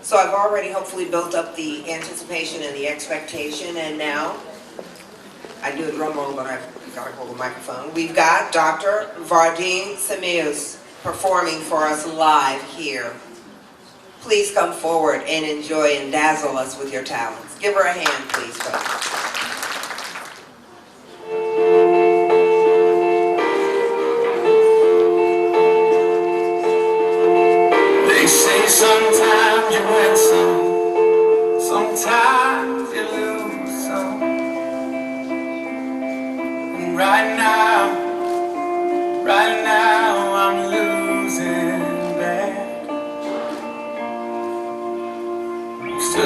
So I've already hopefully built up the anticipation and the expectation, and now I do a drum roll, but I've got to hold the microphone. We've got Dr. Vardine Samius performing for us live here. Please come forward and enjoy and dazzle us with your talents. Give her a hand, please, folks. They say sometimes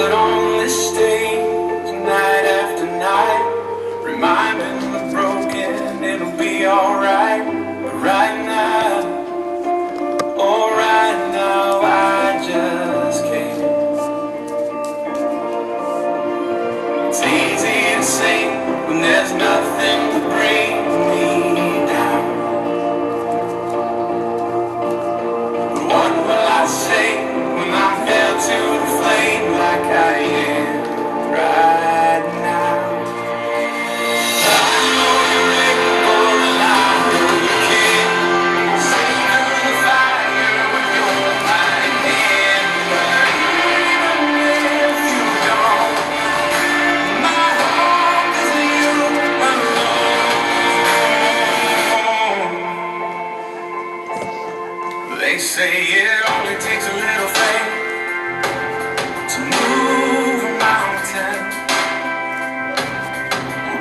stood on this stage night after night, reminding the broken it'll be alright. But right now, oh right now, I just can't. It's easy to say when there's nothing to bring me down. But what will I say when I'm held to the flame like I am right now? I know you're able and I know you can. Sing through the fire with your mighty hand. But even if you don't, my hope is in you alone. They say it only takes a little faith to move a mountain.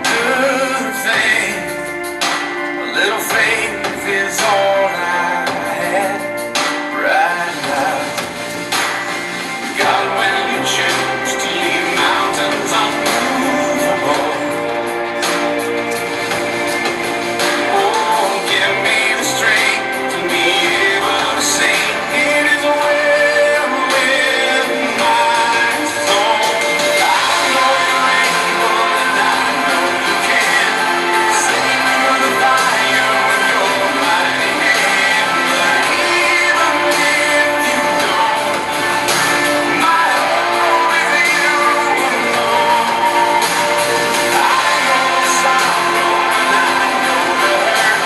Good thing, a little faith is all I had right now. God, when you choose to leave mountains unmovable, oh, give me the strength to be able to sing. It is well with my soul. I know you're able and I know you can. Sing through the fire with your mighty hand. But even if you don't, my hope is in you alone. I know the sorrow and I know the hurt.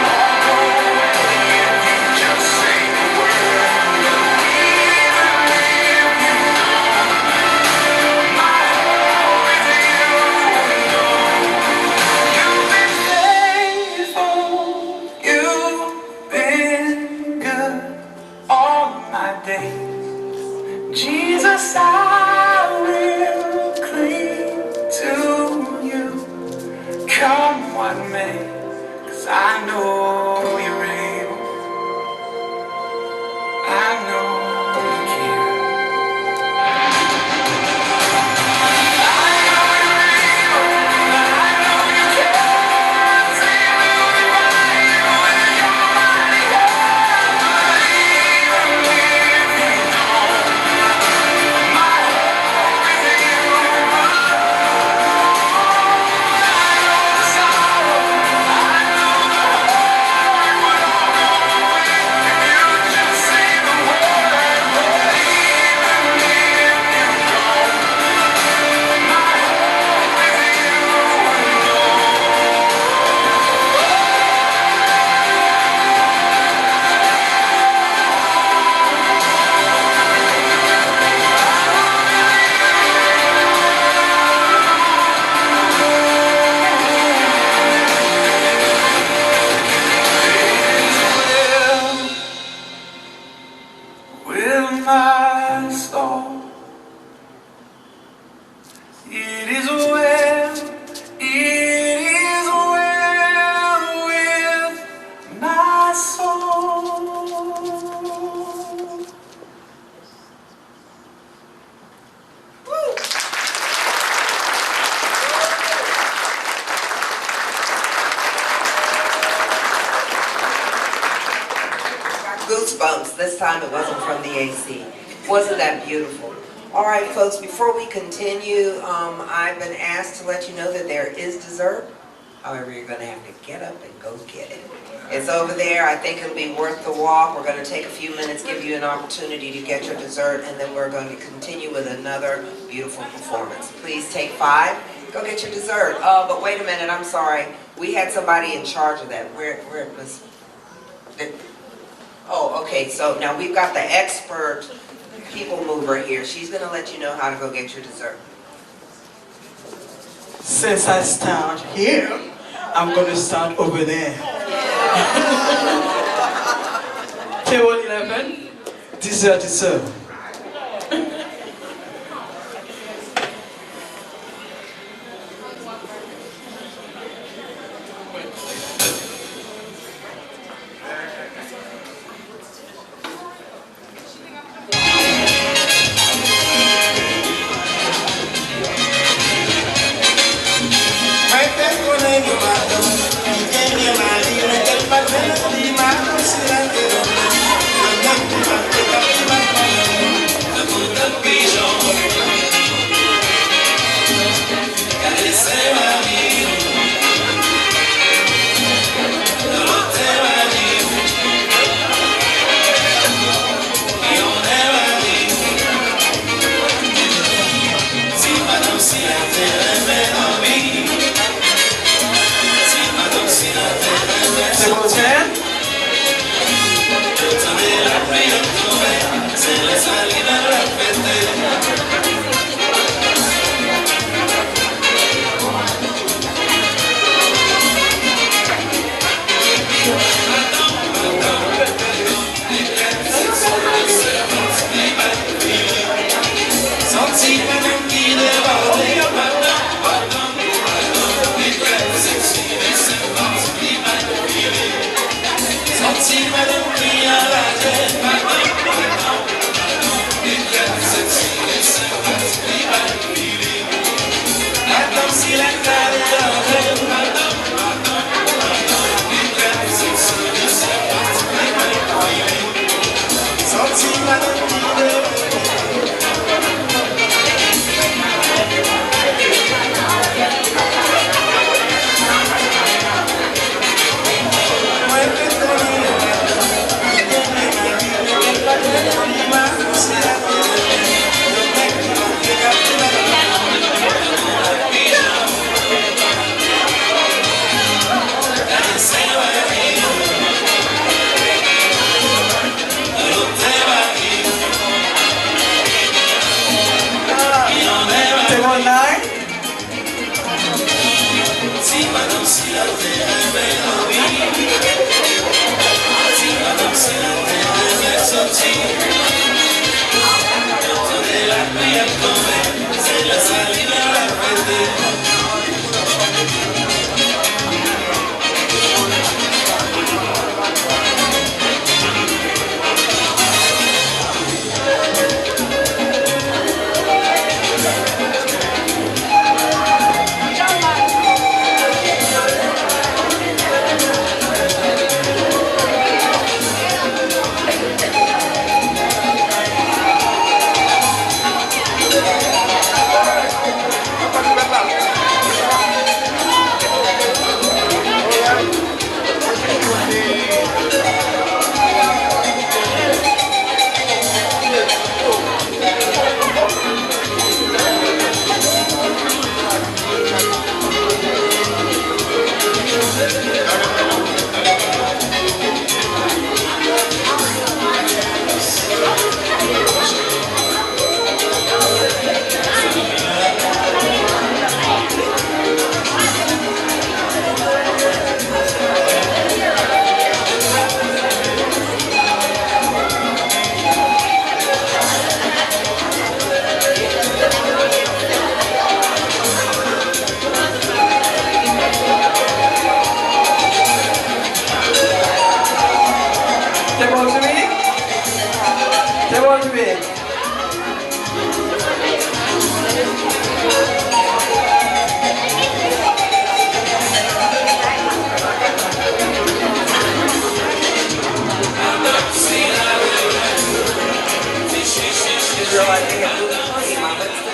Walk away if you just say the word. But even if you don't, my hope is in you alone. You've been faithful, you've been good all my days. Jesus, I will cling to you, come what may, 'cause I know you're able, I know you can. I know you're able, I know you can. Sing through the fire with your mighty hand. But even if you don't, my hope is in you alone. I know the sorrow, I know the hurt would all go away if you just say the word. But even if you don't, my hope is in you alone. With my soul, it is well with my soul. Goosebumps. This time it wasn't from the AC. Wasn't that beautiful? All right, folks, before we continue, I've been asked to let you know that there is dessert. However, you're going to have to get up and go get it. It's over there. I think it'll be worth the walk. We're going to take a few minutes, give you an opportunity to get your dessert, and then we're going to continue with another beautiful performance. Please take 5. Go get your dessert. But wait a minute. I'm sorry. We had somebody in charge of that. Where was... Oh, okay. So now we've got the expert people mover here. She's going to let you know how to go get your dessert. Since I start here, I'm going to start over there. Table 11, dessert is served.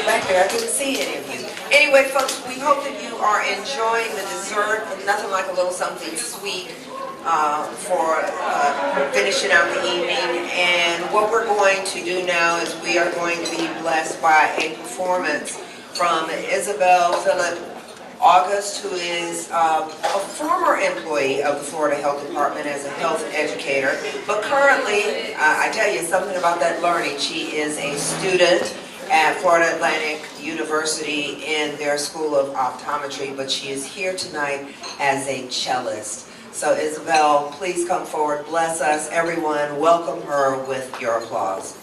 Back there, I couldn't see any of you. Anyway, folks, we hope that you are enjoying the dessert. Nothing like a little something sweet for finishing out the evening. And what we're going to do now is we are going to be blessed by a performance from Isabel Phillip August, who is a former employee of the Florida Health Department as a health educator. But currently, I tell you something about that learning. She is a student at Florida Atlantic University in their School of Optometry, but she is here tonight as a cellist. So Isabel, please come forward, bless us. Everyone, welcome her with your applause.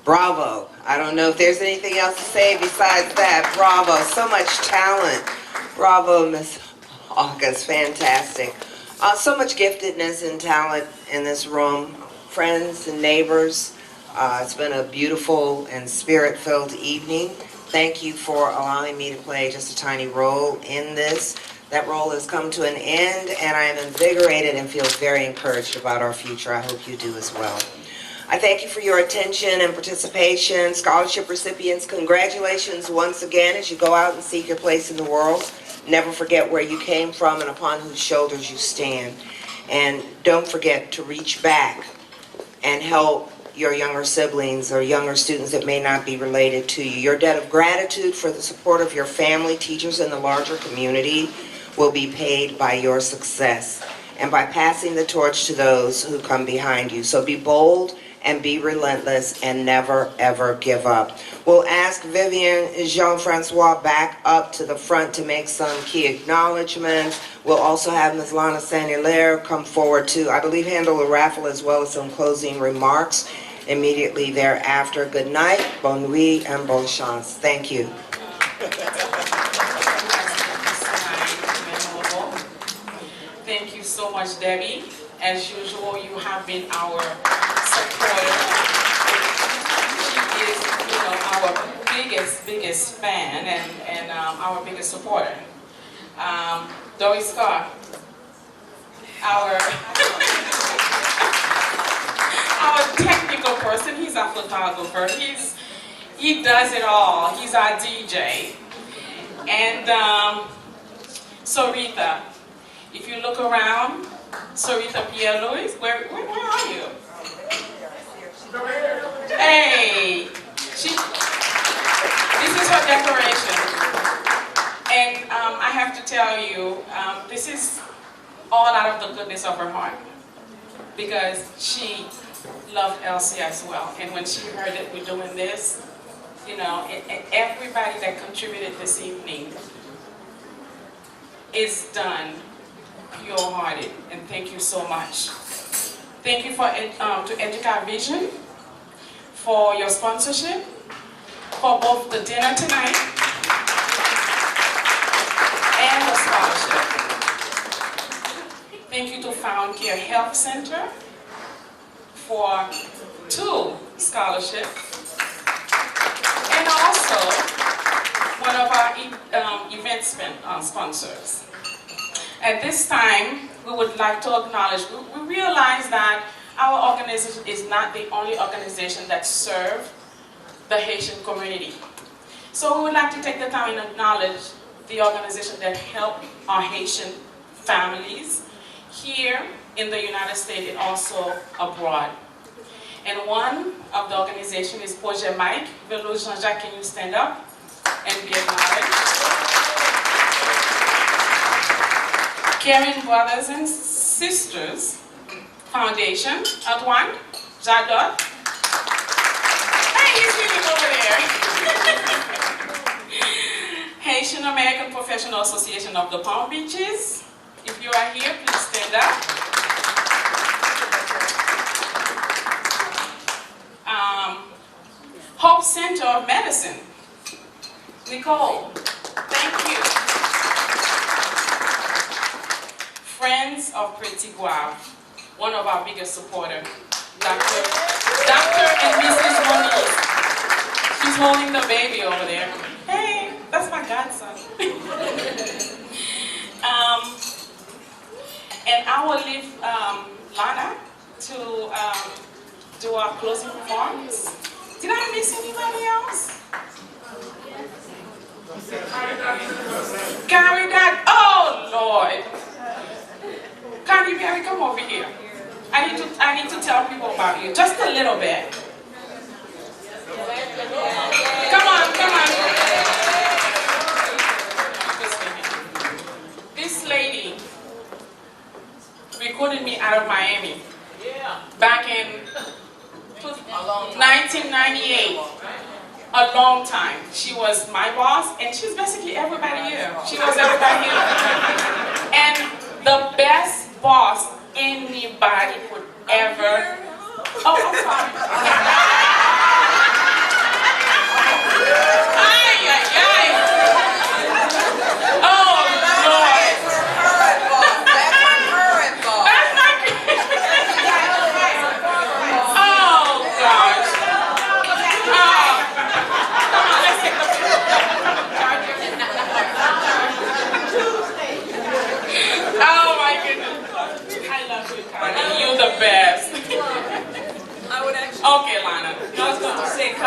Bravo. I don't know if there's anything else to say besides that. Bravo. So much talent. Bravo, Miss August. Fantastic. So much giftedness and talent in this room. Friends and neighbors. It's been a beautiful and spirit-filled evening. Thank you for allowing me to play just a tiny role in this. That role has come to an end, and I am invigorated and feel very encouraged about our future. I hope you do as well. I thank you for your attention and participation. Scholarship recipients, congratulations once again as you go out and seek your place in the world. Never forget where you came from and upon whose shoulders you stand. And don't forget to reach back and help your younger siblings or younger students that may not be related to you. Your debt of gratitude for the support of your family, teachers, and the larger community will be paid by your success and by passing the torch to those who come behind you. So be bold and be relentless and never, ever give up. We'll ask Vivian Jean-Francois back up to the front to make some key acknowledgments. We'll also have Ms. Lana Saint-Hilaire come forward to, I believe, handle a raffle as well as some closing remarks immediately thereafter. Good night, bonne nuit, and bonne chance. Thank you. Thank you so much, Debbie. As usual, you have been our supporter. She is, our biggest fan and our biggest supporter. Doris Scott, our technical person. He's a photographer. He does it all. He's our DJ. And Sarita, if you look around, Sarita Pierre-Louis, where are you? Hey, this is her decoration. And I have to tell you, this is all out of the goodness of her heart. Because she loved Elsie as well. And when she heard that we're doing this, everybody that contributed this evening is done pure-hearted. And thank you so much. Thank you to Educa Vision for your sponsorship, for both the dinner tonight and the scholarship. Thank you to Found Care Health Center for 2 scholarships. And also one of our event sponsors. At this time, we would like to acknowledge, we realize that our organization is not the only organization that serves the Haitian community. So we would like to take the time and acknowledge the organization that help our Haitian families here in the United States and also abroad. And one of the organizations is Projet Mike. Velo Jean-Jacques, can you stand up and be acknowledged? Caring Brothers and Sisters Foundation, Antoine, Jadot. Hey, he's reading over there. Haitian American Professional Association of the Palm Beaches. If you are here, please stand up. Hope Center of Medicine. Nicole, thank you. Friends of Pretty Guave, one of our biggest supporters, Dr. and Mrs. Monique. She's holding the baby over there. Hey, that's my godson. And I will leave Lana to do our closing performance. Did I miss anybody else? Carrie got, oh Lord. Carrie Berry, come over here. I need to tell people about you, just a little bit. Come on. This lady recruited me out of Miami back in 1998. A long time. She was my boss, and she's basically everybody here. She was everybody here. And the best boss anybody could ever. Oh, I'm sorry.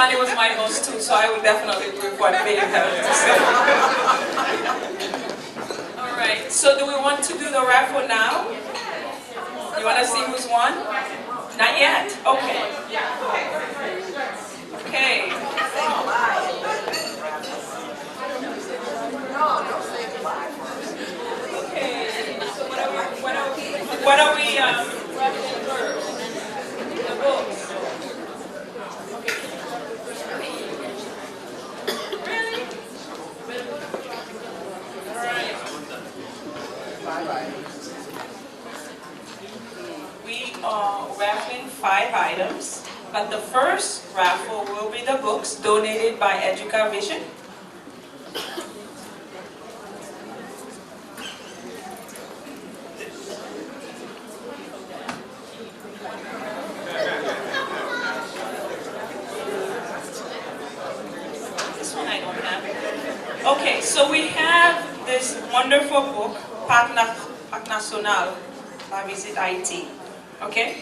Money was my most too, so I would definitely agree with what Babe had to say. All right, so do we want to do the raffle now? You want to see who's won? Not yet? Okay. Okay. Okay, so what are we raffling first? The books. Really? All right. We are raffling 5 items, but the first raffle will be the books donated by Educa Vision. This one I don't have. Okay, so we have this wonderful book, Parc National, La Visite Haïti. Okay?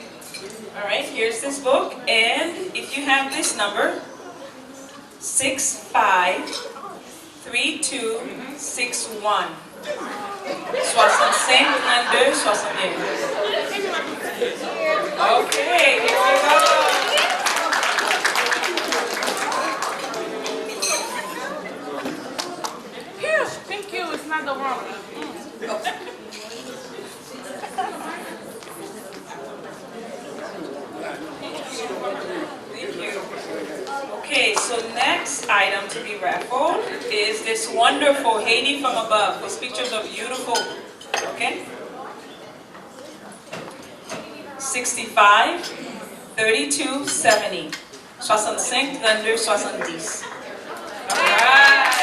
All right, here's this book, and if you have this number, 653261. 653261. Okay, here we go. Here, thank you. It's not the wrong. Thank you. Okay, so next item to be raffled is this wonderful Haiti from above. These pictures are beautiful. Okay? 65 32 70. 65 32 70. All right.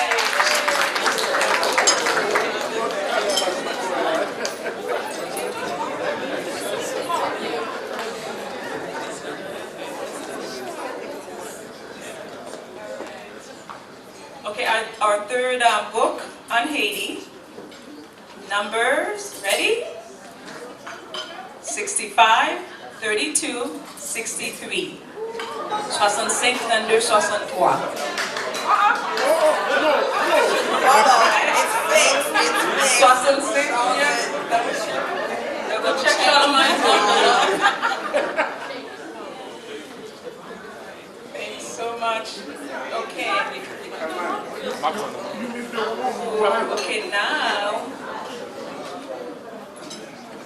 Okay, our third book on Haiti. Numbers, ready? 65, 32, 63. 65, 32, 63. Check it out on my phone. Thanks so much. Okay. Okay, now.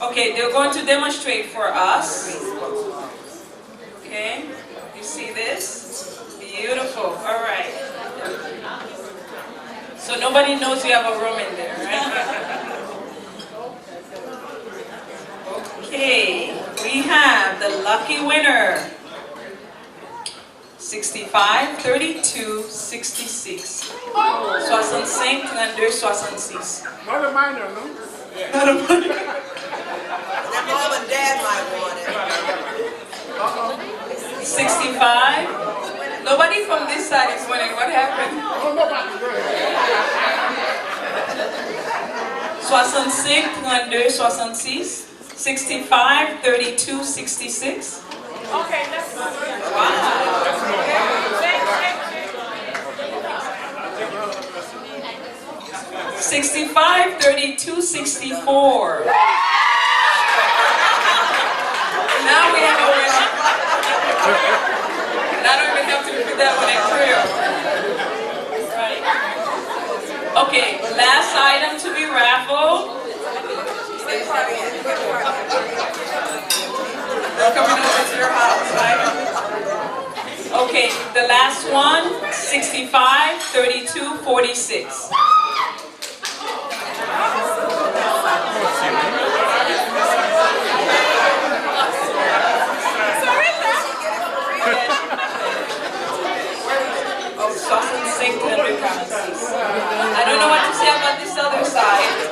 Okay, they're going to demonstrate for us. Okay, you see this? Beautiful. All right. So nobody knows you have a room in there, right? Okay, we have the lucky winner. 65, 32, 66. 65, 32, 66. Not a minor, no? Not a minor. That mom and dad might want it. 65. Nobody from this side is winning. What happened? Oh, nobody. Go ahead. 65, 32, 66. 65, 32, 66. Okay, that's good. Wow. 65, 32, 64. Now we have a winner. And I don't even have to repeat that one in Creole. Right. Okay, last item to be raffled. They're coming over to your house, right? Okay, the last one, 65, 32, 46. I don't know what to say about this other side.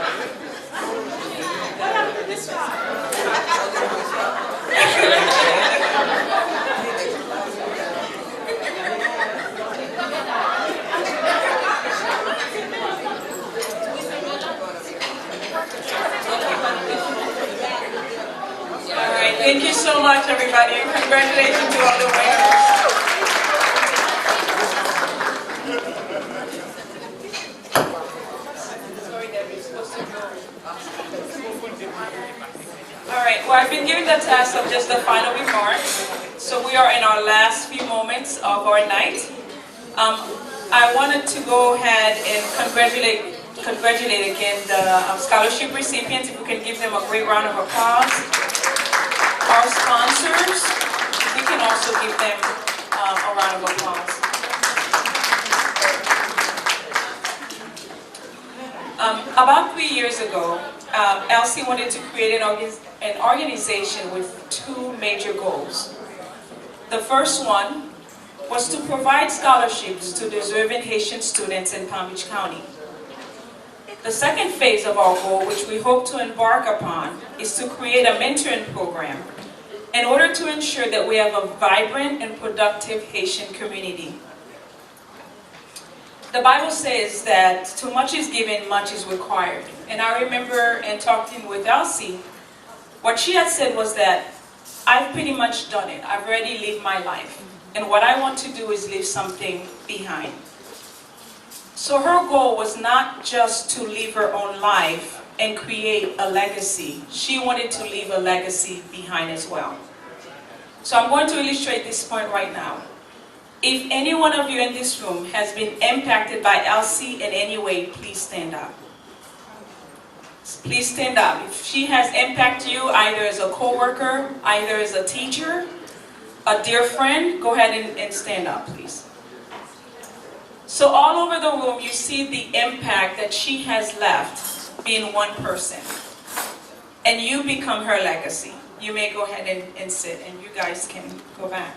All right, thank you so much, everybody, and congratulations to all the winners. right, well, I've been given the task of just the final remarks. So we are in our last few moments of our night. I wanted to go ahead and congratulate again the scholarship recipients. If we can give them a great round of applause. Our sponsors, we can also give them a round of applause. About 3 years ago, Elsie wanted to create an organization with two major goals. The first one was to provide scholarships to deserving Haitian students in Palm Beach County. The second phase of our goal, which we hope to embark upon, is to create a mentoring program in order to ensure that we have a vibrant and productive Haitian community. The Bible says that too much is given, much is required. And I remember in talking with Elsie, what she had said was that I've pretty much done it. I've already lived my life. And what I want to do is leave something behind. So her goal was not just to live her own life and create a legacy. She wanted to leave a legacy behind as well. So I'm going to illustrate this point right now. If any one of you in this room has been impacted by Elsie in any way, please stand up. Please stand up. If she has impacted you either as a co-worker, either as a teacher, a dear friend, go ahead and stand up, please. So all over the room, you see the impact that she has left being one person. And you become her legacy. You may go ahead and sit, and you guys can go back.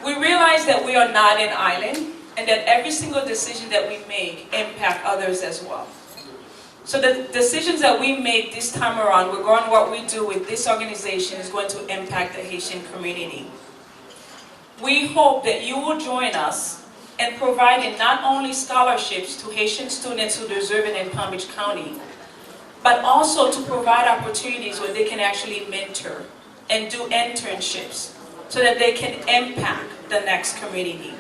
We realize that we are not an island, and that every single decision that we make impact others as well. So the decisions that we make this time around regarding what we do with this organization is going to impact the Haitian community. We hope that you will join us in providing not only scholarships to Haitian students who deserve it in Palm Beach County, but also to provide opportunities where they can actually mentor and do internships so that they can impact the next community.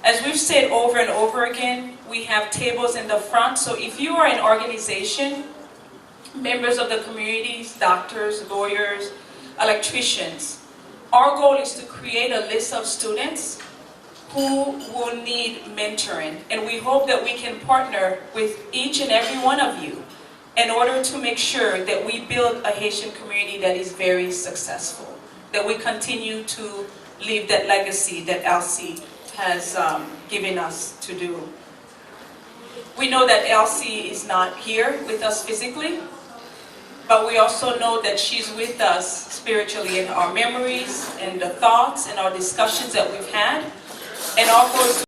As we've said over and over again, we have tables in the front, so if you are an organization, members of the communities, doctors, lawyers, electricians, our goal is to create a list of students who will need mentoring, and we hope that we can partner with each and every one of you in order to make sure that we build a Haitian community that is very successful, that we continue to leave that legacy that Elsie has given us to do. We know that Elsie is not here with us physically, but we also know that she's with us spiritually in our memories and the thoughts and our discussions that we've had, and also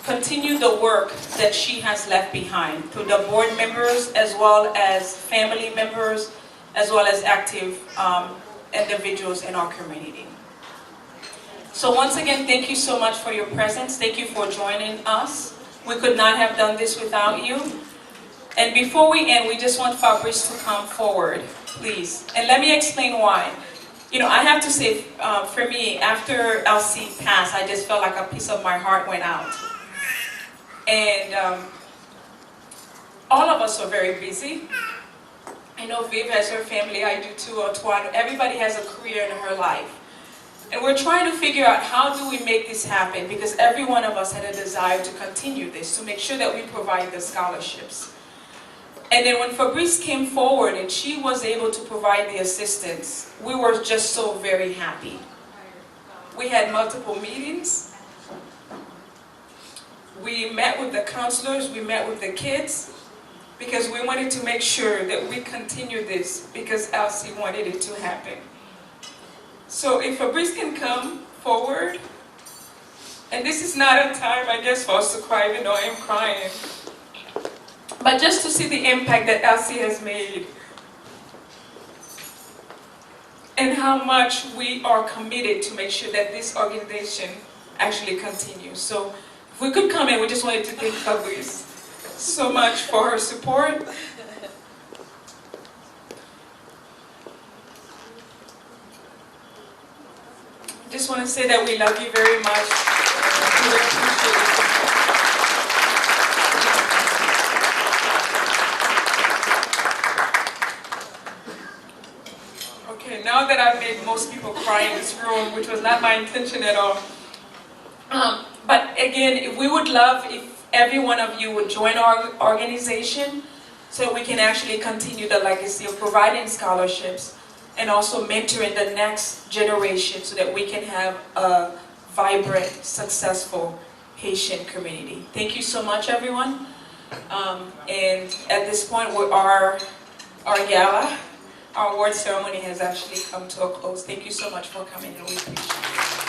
continue the work that she has left behind through the board members as well as family members as well as active individuals in our community. So once again, thank you so much for your presence. Thank you for joining us. We could not have done this without you. And before we end, we just want Fabrice to come forward, please. And let me explain why. You know, I have to say, for me, after Elsie passed, I just felt like a piece of my heart went out. And all of us are very busy. I know Viv has her family, I do too, Antoine. Everybody has a career in her life. And we're trying to figure out how do we make this happen, because every one of us had a desire to continue this, to make sure that we provide the scholarships. And then when Fabrice came forward and she was able to provide the assistance, we were just so very happy. We had multiple meetings. We met with the counselors, we met with the kids, because we wanted to make sure that we continue this because Elsie wanted it to happen. So if Fabrice can come forward, and this is not a time, I guess, for us to cry, even though I am crying, but just to see the impact that Elsie has made and how much we are committed to make sure that this organization actually continues. So if we could come in, we just wanted to thank Fabrice so much for her support. Just want to say that we love you very much. We appreciate it. Now that I've made most people cry in this room, which was not my intention at all. But again, we would love if every one of you would join our organization so we can actually continue the legacy of providing scholarships and also mentoring the next generation so that we can have a vibrant, successful Haitian community. Thank you so much, everyone. And at this point, our gala, our award ceremony has actually come to a close. Thank you so much for coming, and we appreciate it.